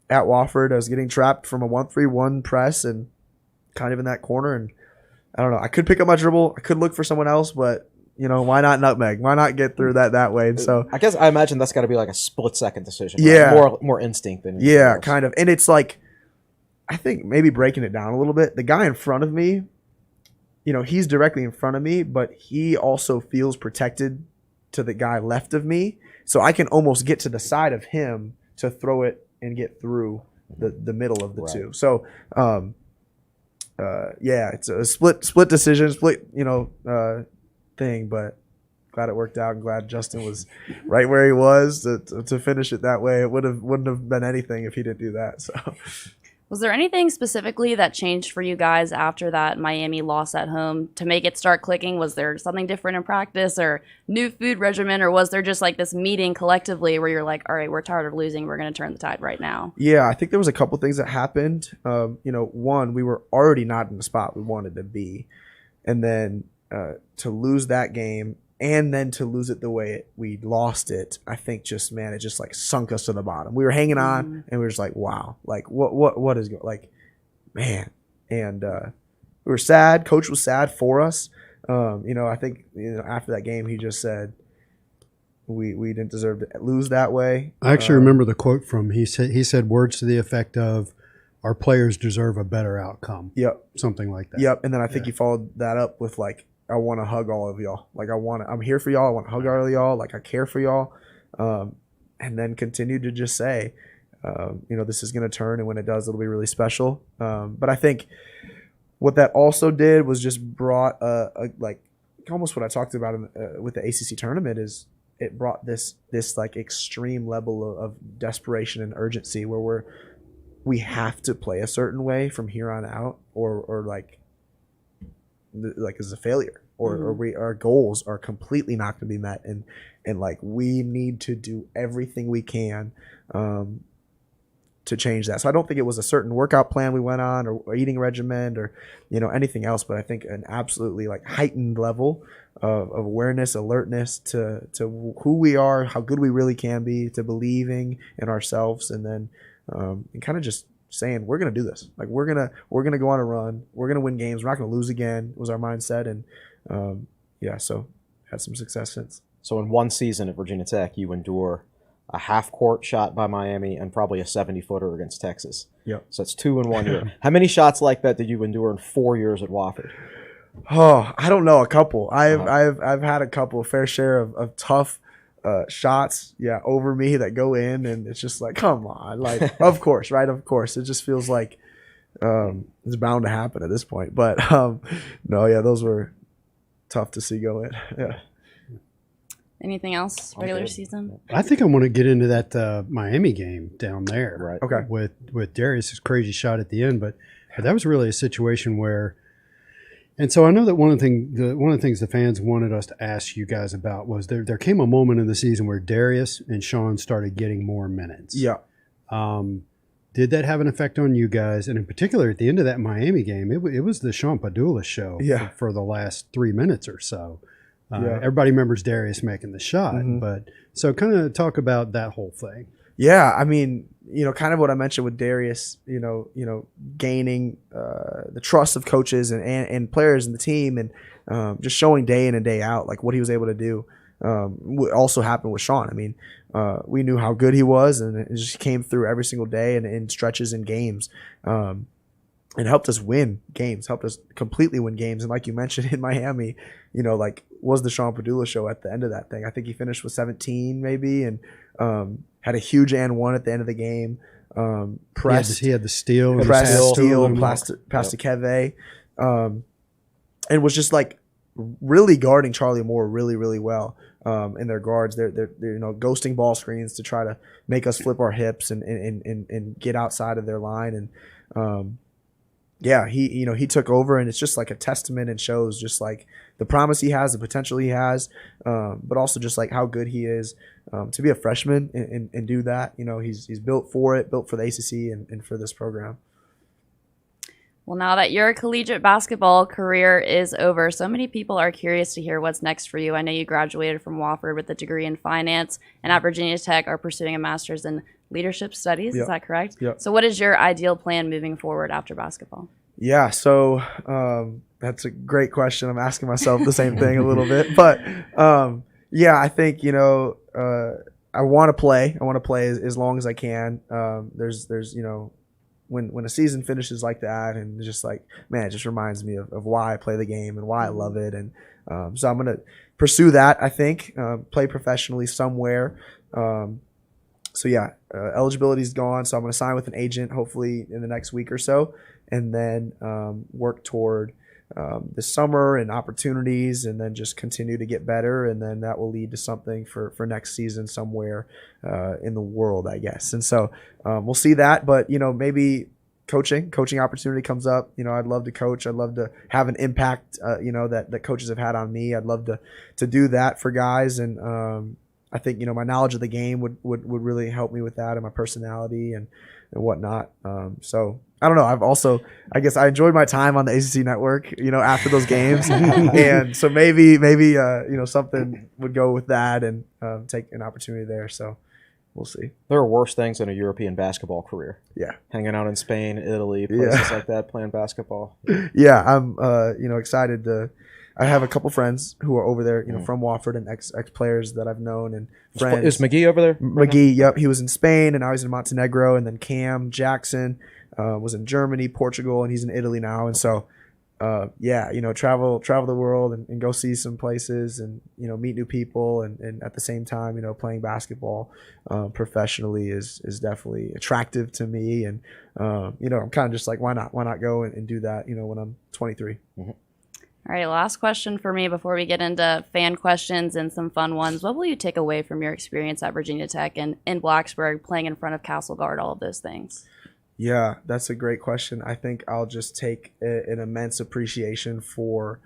At Wofford, I was getting trapped from a 1-3-1 press and kind of in that corner, and I don't know. I could pick up my dribble. I could look for someone else, but why not nutmeg? Why not get through that way? And so I imagine that's got to be like a split-second decision. Yeah. Right? More instinct than anything yeah, else. kind of. And it's like, I think maybe breaking it down a little bit. The guy in front of me, he's directly in front of me, but he also feels protected to the guy left of me, so I can almost get to the side of him to throw it and get through the middle of the Right. two. So, yeah, it's a split decision, thing, but glad it worked out. I'm glad Justin was right where he was to finish it that way. It wouldn't have been anything if he didn't do that. So, Was there anything specifically that changed for you guys after that Miami loss at home to make it start clicking? Was there something different in practice or new food regimen, or was there just like this meeting collectively where you're like, all right, we're tired of losing. We're going to turn the tide right now? yeah, I think there was a couple things that happened. One, we were already not in the spot we wanted to be. And then to lose that game and then to lose it the way we lost it, I think it just like sunk us to the bottom. We were hanging on and we were just like, wow, like what is going, like, man. And we were sad. Coach was sad for us. I think after that game, he just said we didn't deserve to lose that way. I actually remember the quote from he said words to the effect of, "Our players deserve a better outcome." Yep. Something like that. Yep. And then I think he followed that up with like, I want to hug all of y'all. Like I'm here for y'all. I want to hug all of y'all. Like I care for y'all. And then continue to just say, this is going to turn. And when it does, it'll be really special. But I think what that also did was just brought like almost what I talked about with the ACC tournament is it brought this like extreme level of desperation and urgency where we have to play a certain way from here on out or like as a failure or our goals are completely not going to be met and like we need to do everything we can to change that. So I don't think it was a certain workout plan we went on or eating regimen or anything else, but I think an absolutely like heightened level of awareness, alertness to who we are, how good we really can be, to believing in ourselves, and then and kind of just saying we're gonna do this. Like we're gonna go on a run. We're gonna win games. We're not gonna lose again. Was our mindset, and so had some success since. So in one season at Virginia Tech, you endure a half-court shot by Miami and probably a 70-footer against Texas. Yep. So that's 2 in 1 year. How many shots like that did you endure in 4 years at Wofford? Oh, I don't know. A couple. I've had a couple, fair share of tough shots, over me that go in, and it's just like, come on, like, of course, right? Of course, it just feels like it's bound to happen at this point. But those were tough to see go in. Yeah. Anything else regular season? I think I want to get into that Miami game down there. Right. Okay. With Darius' crazy shot at the end, but that was really a situation where. And so I know that one of the things the fans wanted us to ask you guys about was there came a moment in the season where Darius and Sean started getting more minutes. Yeah. Did that have an effect on you guys? And in particular, at the end of that Miami game, it was the Sean Pedulla show for the last 3 minutes or so. Everybody remembers Darius making the shot, but so kind of talk about that whole thing. Yeah, I mean, kind of what I mentioned with Darius, gaining the trust of coaches and players in the team, and just showing day in and day out like what he was able to do. Also happened with Sean. I mean, we knew how good he was, and it just came through every single day and in stretches and games. and helped us win games, helped us completely win games. And like you mentioned in Miami, like was the Sean Pedulla show at the end of that thing. I think he finished with 17 maybe, and had a huge and one at the end of the game. Pressed. He had the steal. Pressed, steal, passed to Keve. And was just like really guarding Charlie Moore really, really well in their guards. They're ghosting ball screens to try to make us flip our hips and get outside of their line. And he took over, and it's just like a testament and shows just like the promise he has, the potential he has, but also just like how good he is to be a freshman and do that. He's built for it, built for the ACC and for this program. Well, now that your collegiate basketball career is over, so many people are curious to hear what's next for you. I know you graduated from Wofford with a degree in finance, and at Virginia Tech are pursuing a master's in leadership studies. Yep. Is that correct? Yep. So what is your ideal plan moving forward after basketball? Yeah, so that's a great question. I'm asking myself the same thing a little bit. But, I think, I want to play. I want to play as long as I can. There's when a season finishes like that, and it's just like, man, it just reminds me of why I play the game and why I love it. And so I'm going to pursue that, I think, play professionally somewhere. Eligibility's gone, so I'm going to sign with an agent hopefully in the next week or so, and then work toward the summer and opportunities, and then just continue to get better, and then that will lead to something for next season somewhere in the world, I guess. And so we'll see that, but maybe coaching opportunity comes up. I'd love to coach. I'd love to have an impact that coaches have had on me. I'd love to do that for guys, and I think my knowledge of the game would really help me with that, and my personality and whatnot. So I don't know. I guess I enjoyed my time on the ACC network, after those games. And so maybe something would go with that and take an opportunity there. So we'll see. There are worse things in a European basketball career. Yeah. Hanging out in Spain, Italy, places like that, playing basketball. Yeah. I'm, excited I have a couple friends who are over there, from Wofford, and ex players that I've known and friends. Is McGee over there? McGee, yep. He was in Spain, and now he's in Montenegro. And then Cam Jackson was in Germany, Portugal, and he's in Italy now. And so, travel the world and go see some places and, meet new people. And at the same time, playing basketball professionally is definitely attractive to me. And, I'm kind of just like, why not go and do that, when I'm 23. All right, last question for me before we get into fan questions and some fun ones. What will you take away from your experience at Virginia Tech and in Blacksburg, playing in front of Castle Guard, all of those things? Yeah, that's a great question. I think I'll just take an immense appreciation for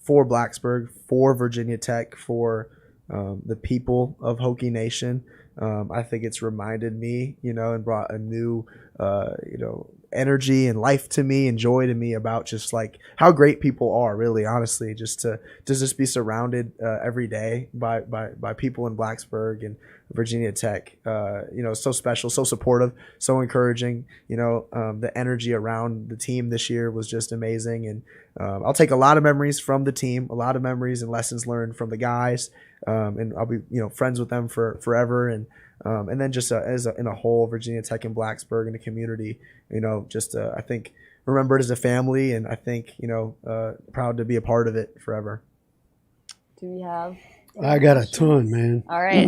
Blacksburg, for Virginia Tech, for the people of Hokie Nation. I think it's reminded me, and brought a new, energy and life to me and joy to me about just like how great people are, really, honestly, just to just be surrounded every day by people in Blacksburg and Virginia Tech. So special, so supportive, so encouraging. The energy around the team this year was just amazing. And I'll take a lot of memories from the team, a lot of memories and lessons learned from the guys. And I'll be, friends with them for forever. And then just in a whole, Virginia Tech and Blacksburg and the community, I think remembered as a family, and I think, proud to be a part of it forever. Do we have? I got a ton, man. All right.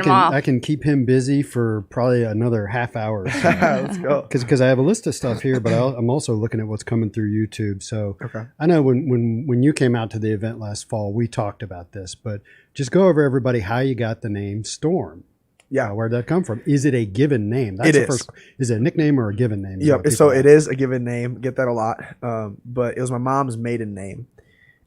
I can keep him busy for probably another half hour. So. Let's go. Because I have a list of stuff here, but I'm also looking at what's coming through YouTube. So okay. I know when you came out to the event last fall, we talked about this, but just go over everybody how you got the name Storm. Yeah, where'd that come from? Is it a given name? That's the first. Is it a nickname or a given name? Yep. So it is a given name. Get that a lot. But it was my mom's maiden name.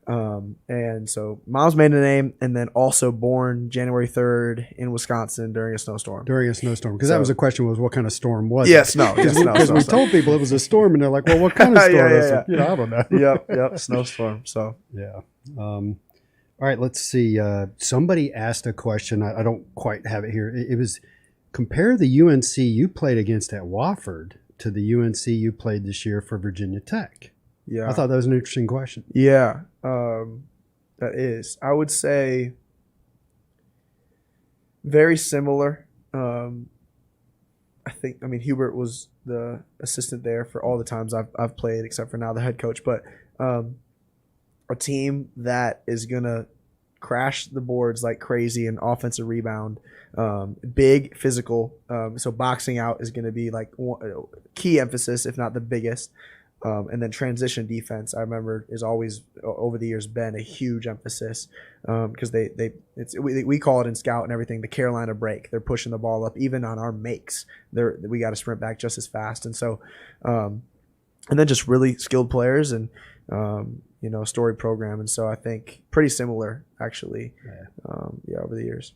And so mom's maiden name, and then also born January 3rd in Wisconsin during a snowstorm. Because that was the question, was what kind of storm was it? Snow. Because we told people it was a storm, and they're like, well, what kind of storm is it? I don't know. Yep, snowstorm. So yeah. All right, let's see. Somebody asked a question. I don't quite have it here. It was, compare the UNC you played against at Wofford to the UNC you played this year for Virginia Tech. Yeah. I thought that was an interesting question. Yeah, that is. I would say very similar. I mean, Hubert was the assistant there for all the times I've played, except for now the head coach. But a team that is gonna crash the boards like crazy and offensive rebound, big physical. So boxing out is gonna be like key emphasis, if not the biggest. And then transition defense, I remember, is always over the years been a huge emphasis because we call it in scout and everything the Carolina break. They're pushing the ball up even on our makes. We got to sprint back just as fast, and so and then just really skilled players and a storied program. And so I think pretty similar actually. Over the years.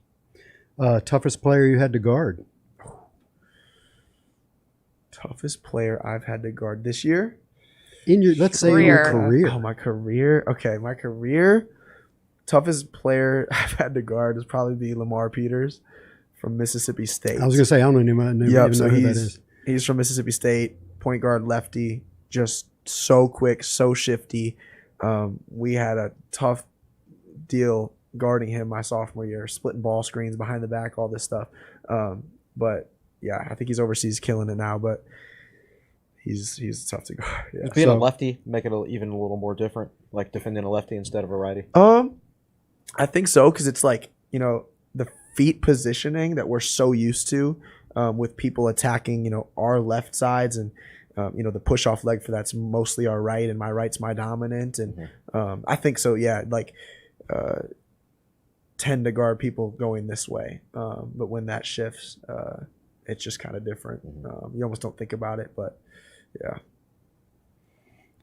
Toughest player you had to guard? Toughest player I've had to guard this year. Let's say in your career. Oh, my career. Okay, my career. Toughest player I've had to guard is probably be Lamar Peters from Mississippi State. I was gonna say I don't even know who that is. He's from Mississippi State, point guard, lefty, just so quick, so shifty. We had a tough deal guarding him my sophomore year, splitting ball screens behind the back, all this stuff. But yeah, I think he's overseas killing it now, but he's tough to guard. Yeah. Being a lefty make it even a little more different, like defending a lefty instead of a righty? I think so, because it's like, the feet positioning that we're so used to with people attacking, our left sides and, the push-off leg for that's mostly our right, and my right's my dominant. And I think so, yeah, like tend to guard people going this way. But when that shifts, it's just kind of different. You almost don't think about it, but yeah.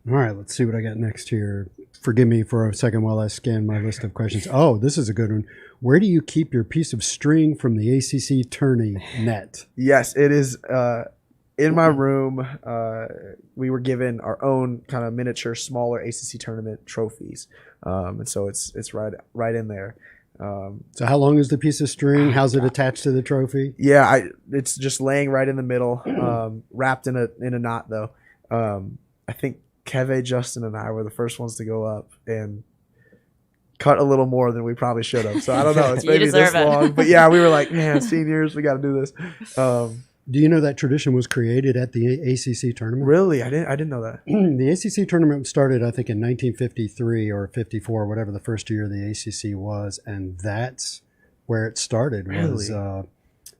All right, let's see what I got next here. Forgive me for a second while I scan my list of questions. Oh, this is a good one. Where do you keep your piece of string from the ACC tourney net? Yes, it is in my room. We were given our own kind of miniature, smaller ACC tournament trophies, and so it's right in there. So how long is the piece of string? How's it attached to the trophy? Yeah, it's just laying right in the middle, wrapped in a knot though. I think Keve, Justin, and I were the first ones to go up and cut a little more than we probably should have. So I don't know. It's maybe this long. But yeah, we were like, man, seniors, we got to do this. Do you know that tradition was created at the ACC tournament? Really? I didn't know that. The ACC tournament started, I think, in 1953 or 54, whatever the first year of the ACC was. And that's where it started. Was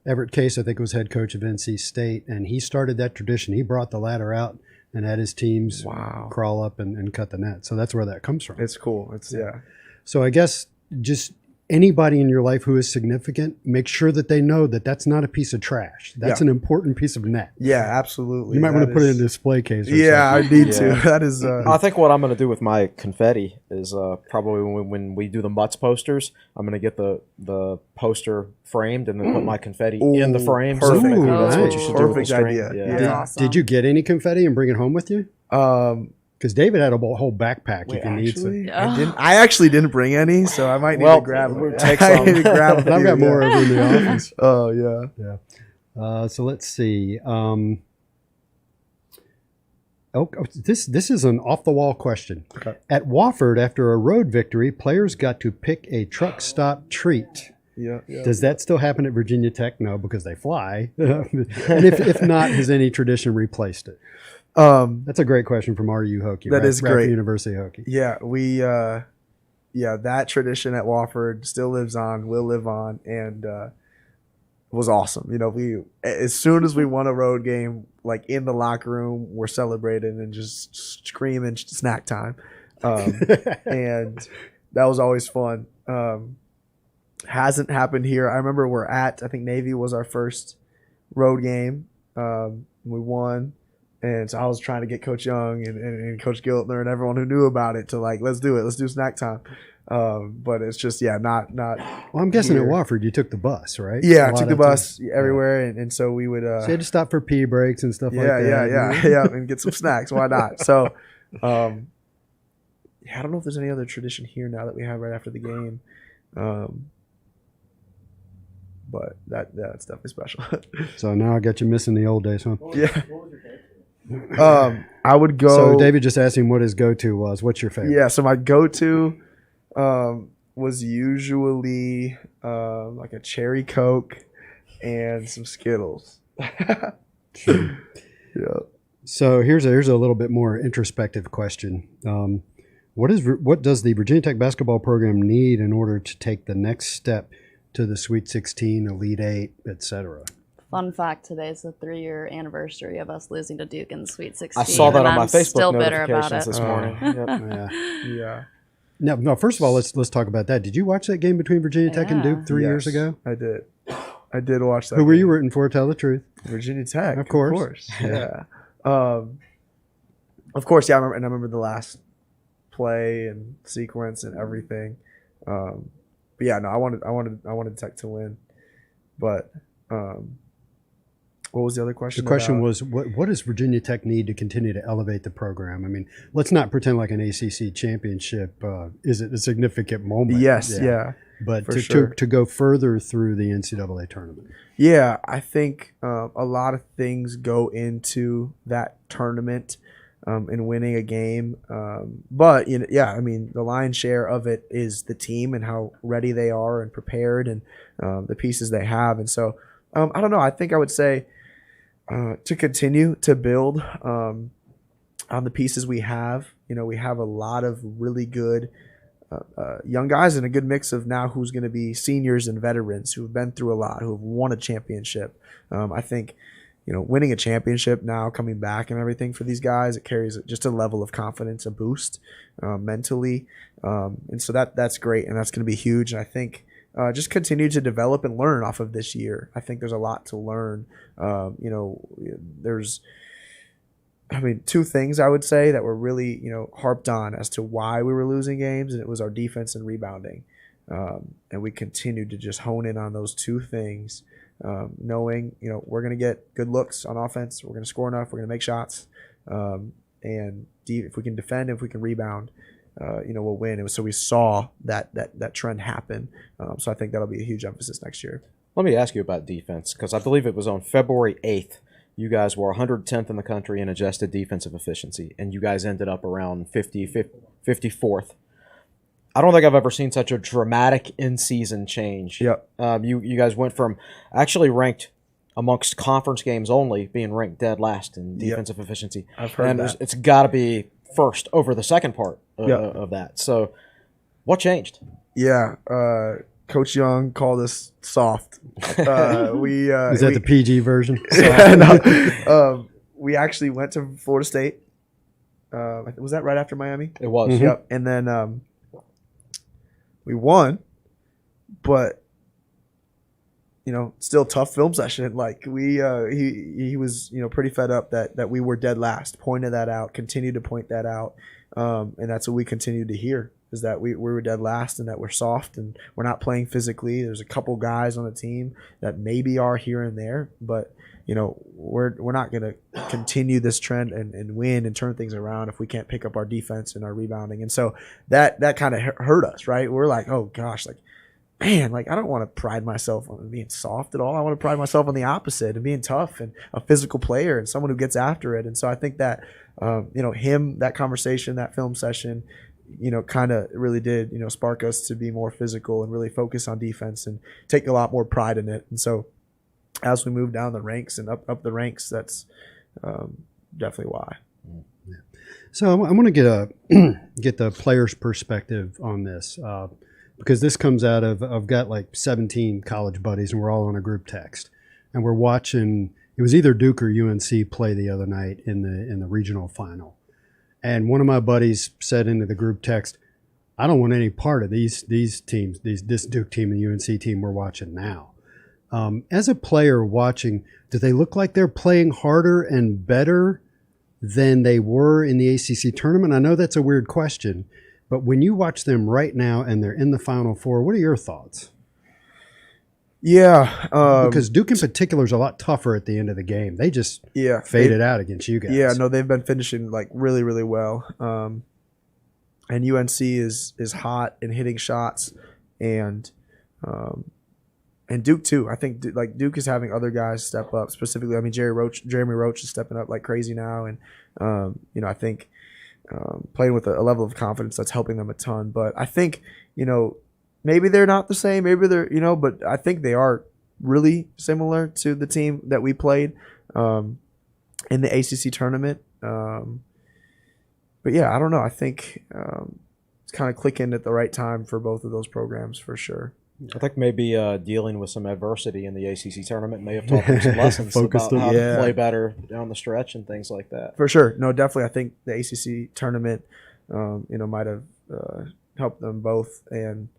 Everett Case, I think, was head coach of NC State. And he started that tradition. He brought the ladder out and had his teams crawl up and cut the net. So that's where that comes from. It's cool. Yeah. So I guess just anybody in your life who is significant, make sure that they know that that's not a piece of trash. That's an important piece of net. Yeah, absolutely. You might want to put it in a display case. Or something. I need to. That is. I think what I'm going to do with my confetti is probably when we do the Mutts posters, I'm going to get the poster framed and then put my confetti in the frame. Perfect. That's what you should do with the string. Idea. Yeah. That's awesome. Did you get any confetti and bring it home with you? Because David had a whole backpack if you need some. I actually didn't bring any, so I might need to grab them. Take some. I've got more over in the office. Oh, yeah. Yeah. So let's see. This is an off-the-wall question. Okay. At Wofford, after a road victory, players got to pick a truck stop treat. Yeah. Does that still happen at Virginia Tech? No, because they fly. And if not, has any tradition replaced it? That's a great question from RU Hokie. That is great. University Hokie. Yeah, we that tradition at Wofford still lives on, will live on, and was awesome. We as soon as we won a road game, like in the locker room, we're celebrating and just screaming snack time, and that was always fun. Hasn't happened here. I remember I think Navy was our first road game. We won. And so I was trying to get Coach Young and Coach Giltner and everyone who knew about it to like, let's do it. Let's do snack time. But it's just, not. Well, I'm guessing at Wofford you took the bus, right? Yeah, I took the bus everywhere. And so we would. So you had to stop for pee breaks and stuff like that. Yeah. And get some snacks. Why not? So, I don't know if there's any other tradition here now that we have right after the game. But that's definitely special. So now I got you missing the old days, huh? Yeah. I would go. So David just asked him what his go-to was. What's your favorite? Yeah, so my go-to was usually like a cherry Coke and some Skittles. Sure. Yeah. So here's a little bit more introspective question. What does the Virginia Tech basketball program need in order to take the next step to the Sweet 16, Elite Eight, etc.? Fun fact: today is the 3-year anniversary of us losing to Duke in the Sweet 16. I saw that and on my I'm Facebook still bitter about notifications it. this morning. Yep. Yeah. Yeah. No. First of all, let's talk about that. Did you watch that game between Virginia Tech and Yeah. Duke 3 years Yes, ago? I did. I did watch that. Who were you game. rooting for? Tell the truth. Virginia Tech, Of course. Yeah. Of course, yeah. I remember the last play and sequence and everything. But yeah, no, I wanted Tech to win. But what was the other question? The question about? was, what does Virginia Tech need to continue to elevate the program? I mean, let's not pretend like an ACC championship is a significant moment. Yes, yeah. But for to, sure. to go further through the NCAA tournament. Yeah, I think a lot of things go into that tournament and winning a game. But yeah, I mean, the lion's share of it is the team and how ready they are and prepared and the pieces they have. And so, I don't know. I think I would say to continue to build on the pieces we have. We have a lot of really good young guys and a good mix of now who's going to be seniors and veterans who've been through a lot, who have won a championship. I think, winning a championship now, coming back and everything for these guys, it carries just a level of confidence, a boost mentally. And so that's great. And that's going to be huge. And I think just continue to develop and learn off of this year. I think there's a lot to learn. There's, two things I would say that were really, harped on as to why we were losing games, and it was our defense and rebounding. And we continued to just hone in on those two things, knowing, we're going to get good looks on offense. We're going to score enough. We're going to make shots. And if we can defend, if we can rebound, we'll win. And so we saw that trend happen. So I think that'll be a huge emphasis next year. Let me ask you about defense, because I believe it was on February 8th. You guys were 110th in the country in adjusted defensive efficiency, and you guys ended up around 54th. I don't think I've ever seen such a dramatic in-season change. Yep. You guys went from actually ranked amongst conference games only, being ranked dead last in defensive efficiency. I've heard and that. It's got to be first over the second part of that. So what changed? Yeah. Coach Young called us soft. Is that the PG version? We actually went to Florida State. Was that right after Miami? It was. Mm-hmm. Yep. And then we won, but still tough film session. Like he was pretty fed up that we were dead last. Pointed that out. Continued to point that out, and that's what we continued to hear. Is that we were dead last and that we're soft and we're not playing physically. There's a couple guys on the team that maybe are here and there, but we're not going to continue this trend and win and turn things around if we can't pick up our defense and our rebounding. And so that kind of hurt us, right? We're like, oh gosh, man, I don't want to pride myself on being soft at all. I want to pride myself on the opposite and being tough and a physical player and someone who gets after it. And so I think that that conversation, that film session, kind of really did, spark us to be more physical and really focus on defense and take a lot more pride in it. And so as we move down the ranks and up the ranks, that's definitely why. Yeah. So I want to get the player's perspective on this because this comes out of, I've got 17 college buddies and we're all on a group text and we're watching, it was either Duke or UNC play the other night in the regional final. And one of my buddies said into the group text, I don't want any part of these teams, this Duke team and UNC team we're watching now. As a player watching, do they look like they're playing harder and better than they were in the ACC tournament? I know that's a weird question, but when you watch them right now and they're in the Final Four, what are your thoughts? Yeah. Because Duke in particular is a lot tougher at the end of the game. They just faded out against you guys. Yeah, no, they've been finishing really, really well. And UNC is hot and hitting shots, and Duke too. I think Duke is having other guys step up. Specifically, I mean Jeremy Roach is stepping up like crazy now, and I think playing with a level of confidence that's helping them a ton. But I think maybe they're not the same. Maybe they're but I think they are really similar to the team that we played in the ACC tournament. But yeah, I don't know. I think it's kind of clicking at the right time for both of those programs for sure. I think maybe dealing with some adversity in the ACC tournament may have taught them some lessons Focused about how on- to play better down the stretch and things like that. For sure. No, definitely. I think the ACC tournament, might have helped them both, and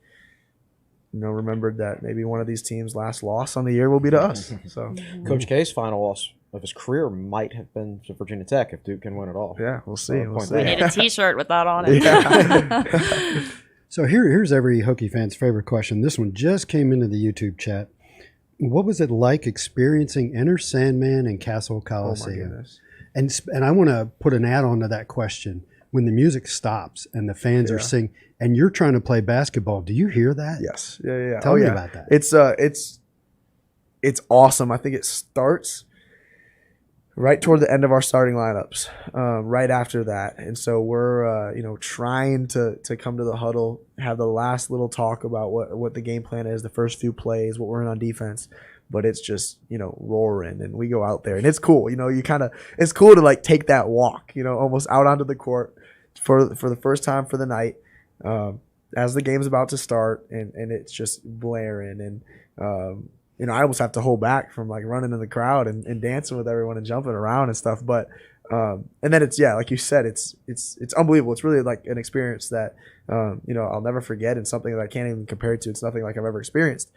remembered that maybe one of these teams' last loss on the year will be to us. So Coach K's final loss of his career might have been to Virginia Tech if Duke can win it all. yeah, we'll see. We'll point see. We that need a T-shirt with that on it. Yeah. So here's every Hokie fan's favorite question. This one just came into the YouTube chat. What was it like experiencing Enter Sandman and Castle Oh my Coliseum? goodness. And I want to put an add-on to that question. When the music stops and the fans are Yeah. singing, and you're trying to play basketball, do you hear that? Yes. Yeah. Tell me about that. It's awesome. I think it starts right toward the end of our starting lineups, right after that. And so we're, trying to come to the huddle, have the last little talk about what the game plan is, the first few plays, what we're in on defense. But it's just, roaring, and we go out there, and it's cool. It's cool to like take that walk, almost out onto the court for the first time for the night, as the game's about to start, and it's just blaring, and I almost have to hold back from like running in the crowd and dancing with everyone and jumping around and stuff. But and then it's, like you said, it's unbelievable. It's really like an experience that I'll never forget, and something that I can't even compare it to. It's nothing like I've ever experienced.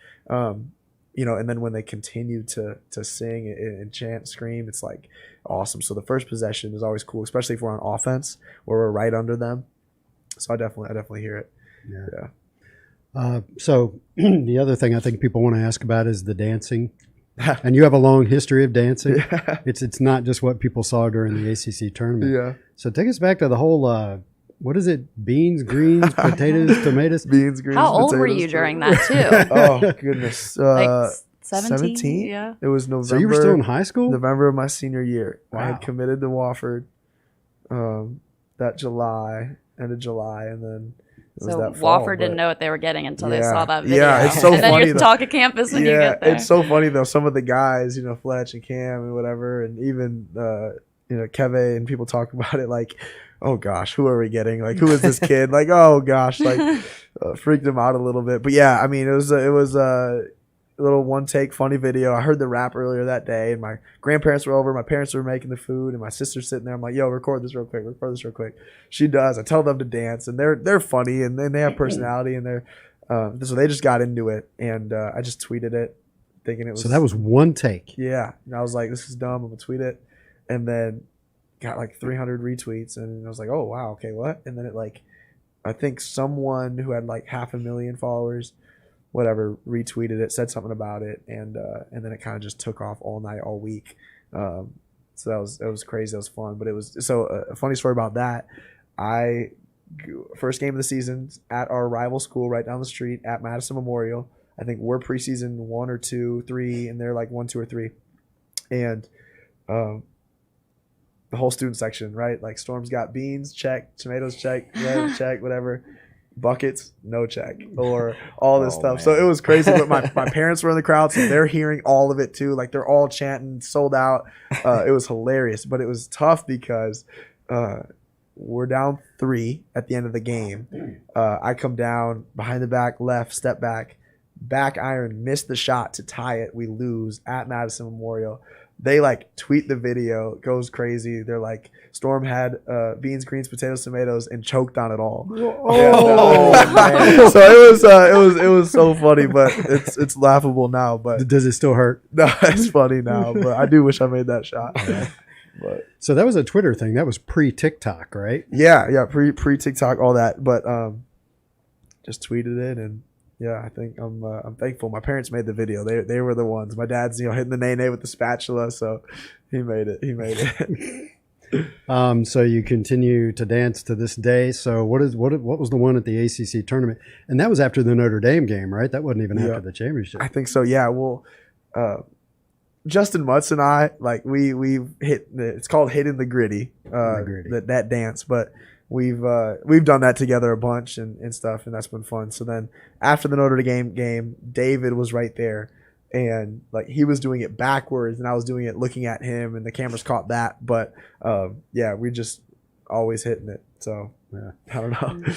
And then when they continue to sing and chant, scream, it's like awesome. So the first possession is always cool, especially if we're on offense where we're right under them. So I definitely hear it. Yeah. So the other thing I think people want to ask about is the dancing. And you have a long history of dancing. Yeah. It's not just what people saw during the ACC tournament. Yeah. So take us back to the whole, what is it? Beans, greens, potatoes, tomatoes? Beans, greens, How old were potatoes, you during that too? Oh goodness. Like 17? Yeah. It was November. So you were still in high school? November of my senior year. I Wow. had committed to Wofford that end of July, and then it was So that fall. Wofford didn't know what they were getting until they Yeah. saw that video. Yeah, it's so and then funny you though. talk at campus when you get there. It's so funny though. Some of the guys, Fletch and Cam and whatever, and even Keve and people talk about it like, oh gosh, who are we getting? Like, who is this kid? Like, oh gosh, like freaked them out a little bit. But yeah, I mean, it was a little one take funny video. I heard the rap earlier that day, and my grandparents were over. My parents were making the food, and my sister's sitting there. I'm like, yo, record this real quick. She does. I tell them to dance, and they're funny, and then they have personality, and they're so they just got into it, and I just tweeted it, thinking it was. So that was one take. Yeah, and I was like, this is dumb. I'm gonna tweet it, and then got like 300 retweets, and I was like, oh wow, okay, what? And then I think someone who had like 500,000 followers, whatever, retweeted it, said something about it, and then it kind of just took off all night, all week. So that was crazy. That was fun. But it was a funny story about that. First game of the season at our rival school right down the street at Madison Memorial. I think we're preseason 1 or 2, 3, and they're like 1, 2, or 3, and the whole student section, right? Like Storm's got beans, check, tomatoes, check, red, check, whatever. Buckets, no check, or all this stuff. Man. So it was crazy. But my parents were in the crowd, so they're hearing all of it too. Like they're all chanting, sold out. It was hilarious, but it was tough because we're down 3 at the end of the game. I come down behind the back, left, step back iron, miss the shot to tie it. We lose at Madison Memorial. They like tweet the video, goes crazy. They're like, Storm had beans, greens, potatoes, tomatoes, and choked on it all. Oh, So it was so funny, but it's laughable now. But does it still hurt? no, it's funny now. But I do wish I made that shot. But So that was a Twitter thing. That was pre-TikTok, right? yeah, pre TikTok, all that. But just tweeted it, and yeah, I think I'm thankful. My parents made the video. They were the ones. My dad's hitting the nay with the spatula, so he made it. So you continue to dance to this day. So what was the one at the ACC tournament? And that was after the Notre Dame game, right? That wasn't even after the championship. I think so. Yeah. Well, Justin Mutz and I, like we've hit. It's called hitting the gritty. That dance, but we've done that together a bunch and stuff, and that's been fun. So then after the Notre Dame game, David was right there, and like he was doing it backwards and I was doing it looking at him, and the cameras caught that. But yeah, we just always hitting it. So Yeah. I don't know.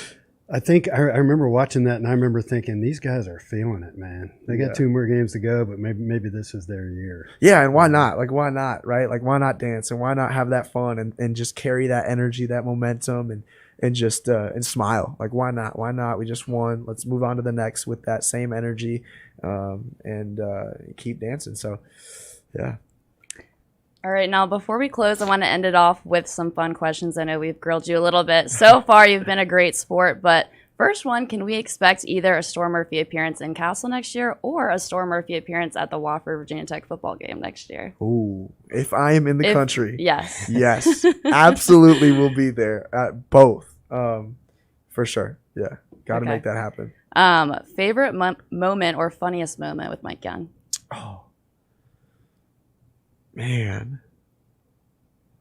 I think I remember watching that, and I remember thinking, these guys are feeling it, man. They got 2 more games to go, but maybe this is their year. Yeah, and why not? Like, why not, right? Like, why not dance, and why not have that fun and just carry that energy, that momentum, and just and smile. Like, why not? Why not? We just won. Let's move on to the next with that same energy, and keep dancing. So, yeah. All right, now before we close, I want to end it off with some fun questions. I know we've grilled you a little bit. So far, you've been a great sport, but first one, can we expect either a Storm Murphy appearance in Castle next year or a Storm Murphy appearance at the Wofford Virginia Tech football game next year? Ooh, if I am in the country. Yes. Yes, absolutely will be there at both, for sure. Yeah, got to make that happen. Favorite moment or funniest moment with Mike Young? Oh. Man,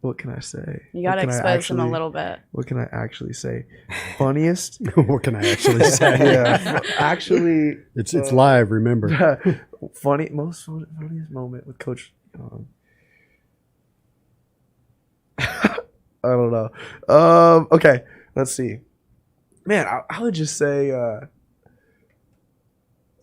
what can I say? You got to expose him a little bit. What can I actually say? Funniest? What can I actually say? Yeah, actually, it's live. Remember, funniest moment with Coach. I don't know. Okay, let's see. Man, I would just say.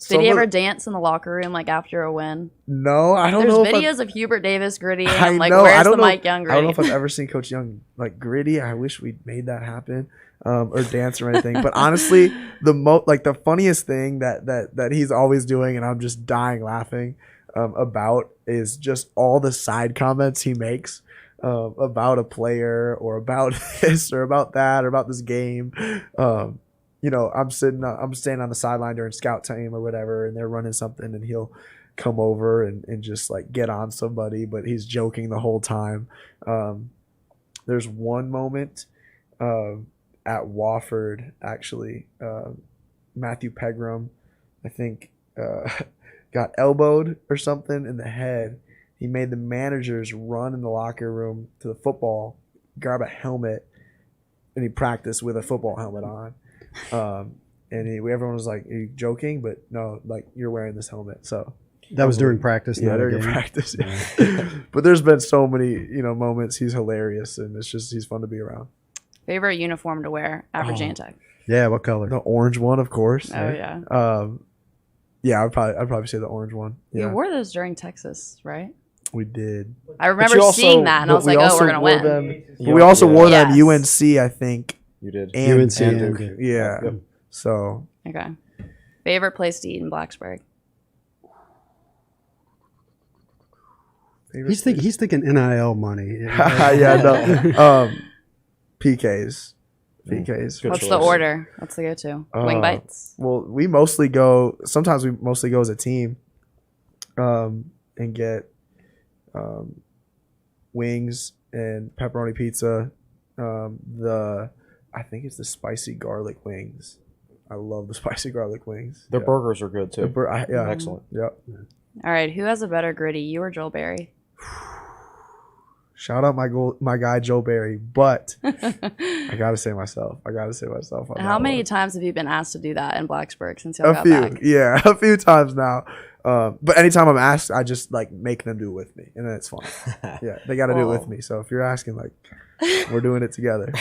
Did he ever dance in the locker room like after a win? No, I don't know. There's videos of Hubert Davis gritty, and I'm like, know, where's the Mike Young gritty? I don't know if I've ever seen Coach Young like gritty. I wish we'd made that happen, or dance or anything. But honestly, the funniest thing that he's always doing, and I'm just dying laughing about, is just all the side comments he makes about a player or about this or about that or about this game. You know, I'm standing on the sideline during scout time or whatever, and they're running something, and he'll come over and just like get on somebody, but he's joking the whole time. There's one moment at Wofford, actually, Matthew Pegram, I think, got elbowed or something in the head. He made the managers run in the locker room to the football, grab a helmet, and he practiced with a football helmet on. And everyone was like, "Are you joking?" But no, like, you're wearing this helmet. So that was during practice. Yeah, during practice. Yeah. But there's been so many, moments. He's hilarious, and he's fun to be around. Favorite uniform to wear at Virginia Tech? Yeah, what color? The orange one, of course. Oh yeah. Yeah, I'd probably say the orange one. Yeah. You wore those during Texas, right? We did. I remember seeing that, and I was like, "Oh, we're gonna win." We also wore them UNC, I think. You did. And UNC. Duke. Yeah. Yep. So. Okay. Favorite place to eat in Blacksburg? He's thinking NIL money. Yeah, no. PKs. PKs. What's the order? What's the go-to? Wing bites? Well, we mostly go as a team, and get wings and pepperoni pizza. I think it's the spicy garlic wings. I love the spicy garlic wings. Their burgers are good too. Yeah, excellent. Yep. All right, who has a better gritty, you or Joel Berry? Shout out my guy Joe Berry, but I gotta say myself. On How many one. times have you been asked to do that in Blacksburg since y'all A got few, back? yeah, a few times now. But anytime I'm asked, I just like make them do it with me, and then it's fun. Yeah, they got to do it with me. So if you're asking, like, we're doing it together.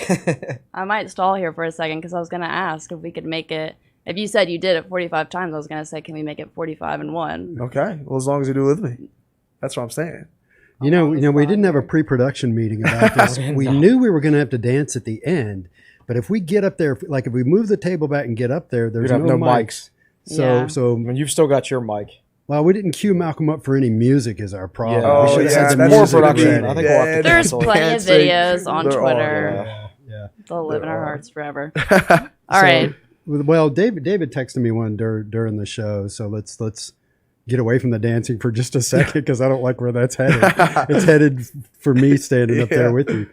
I might stall here for a second because I was going to ask if we could make it. If you said you did it 45 times, I was going to say, can we make it 45 and 1? Okay, well, as long as you do it with me, that's what I'm saying. You know, we didn't have a pre-production meeting about this. We knew we were going to have to dance at the end, but if we get up there, like if we move the table back and get up there, there's no mics. So I mean, you've still got your mic. Well, we didn't cue Malcolm up for any music is our problem. Yeah. We should have had the that's more music production. ready. I think we'll have to There's cancel it. plenty of videos on Twitter. Yeah. They'll live in our hearts forever. All right. Well, David texted me one during the show, so let's get away from the dancing for just a second because I don't like where that's headed. It's headed for me standing up there with you.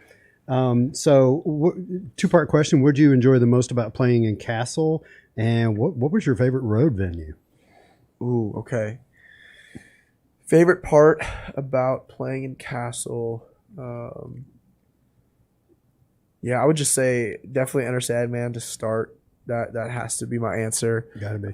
Two-part question: what did you enjoy the most about playing in Castle, and what was your favorite road venue? Ooh, okay. Favorite part about playing in Castle, yeah, I would just say definitely enter Sandman to start That has to be my answer. Gotta be.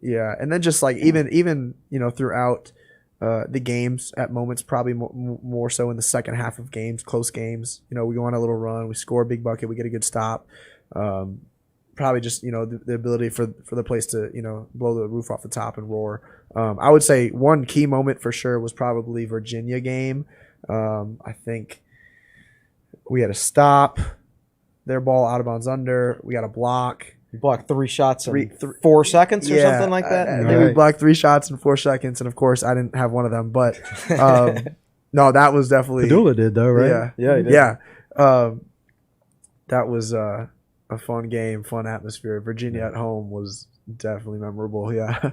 Yeah, and then just like even throughout the games at moments, probably more so in the second half of games, close games. We go on a little run, we score a big bucket, we get a good stop. Probably just the ability for the place to blow the roof off the top and roar. I would say one key moment for sure was probably Virginia game. I think we had a stop, their ball out of bounds under. We got a block. You blocked 3 shots in 4 seconds or something like that. We blocked 3 shots in 4 seconds, and of course I didn't have one of them. But no, that was definitely Pedulla did though, right? Yeah, he did. Yeah. That was a fun game, fun atmosphere. Virginia at home was definitely memorable. Yeah.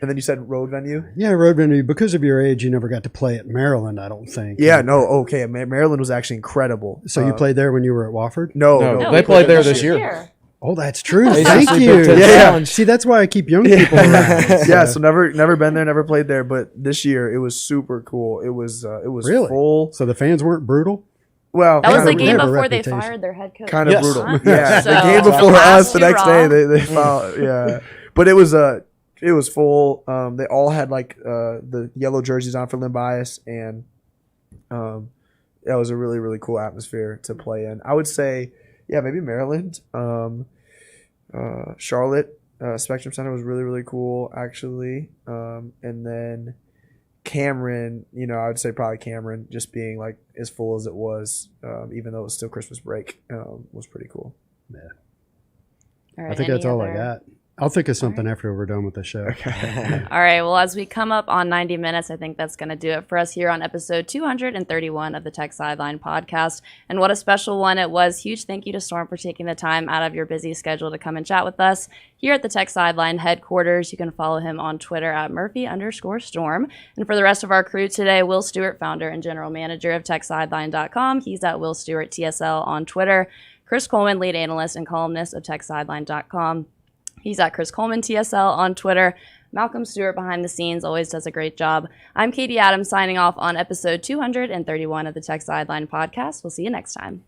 And then you said road venue? Yeah, road venue. Because of your age, you never got to play at Maryland, I don't think. Yeah, no. Okay. Maryland was actually incredible. So you played there when you were at Wofford? No. They played there this year. Oh, that's true. ACC Thank Big you. Ten Yeah. Challenge. See, that's why I keep young people around. Yeah, so never been there, never played there, but this year it was super cool. It was Really? full. So the fans weren't brutal? Well, That was the Kinda game brutal. before they Reputation. fired their head coach. kind of Yes. brutal. Huh? Yeah, So, the game the before last us, the next day hurrah. they fouled. Yeah, but it was full. They all had like the yellow jerseys on for Limb Bias, and that was a really really cool atmosphere to play in. I would say, yeah, maybe Maryland, Charlotte, Spectrum Center was really really cool actually, and then Cameron, I would say probably Cameron, just being like as full as it was, even though it was still Christmas break, was pretty cool. Yeah. All right, I think any that's all I other- got. I'll think of something after we're done with the show. All right. Well, as we come up on 90 minutes, I think that's going to do it for us here on episode 231 of the Tech Sideline podcast. And what a special one it was. Huge thank you to Storm for taking the time out of your busy schedule to come and chat with us here at the Tech Sideline headquarters. You can follow him on Twitter at Murphy_Storm. And for the rest of our crew today, Will Stewart, founder and general manager of TechSideline.com. He's at Will Stewart TSL on Twitter. Chris Coleman, lead analyst and columnist of TechSideline.com. He's at Chris Coleman TSL on Twitter. Malcolm Stewart behind the scenes always does a great job. I'm Katie Adams signing off on episode 231 of the Tech Sideline podcast. We'll see you next time.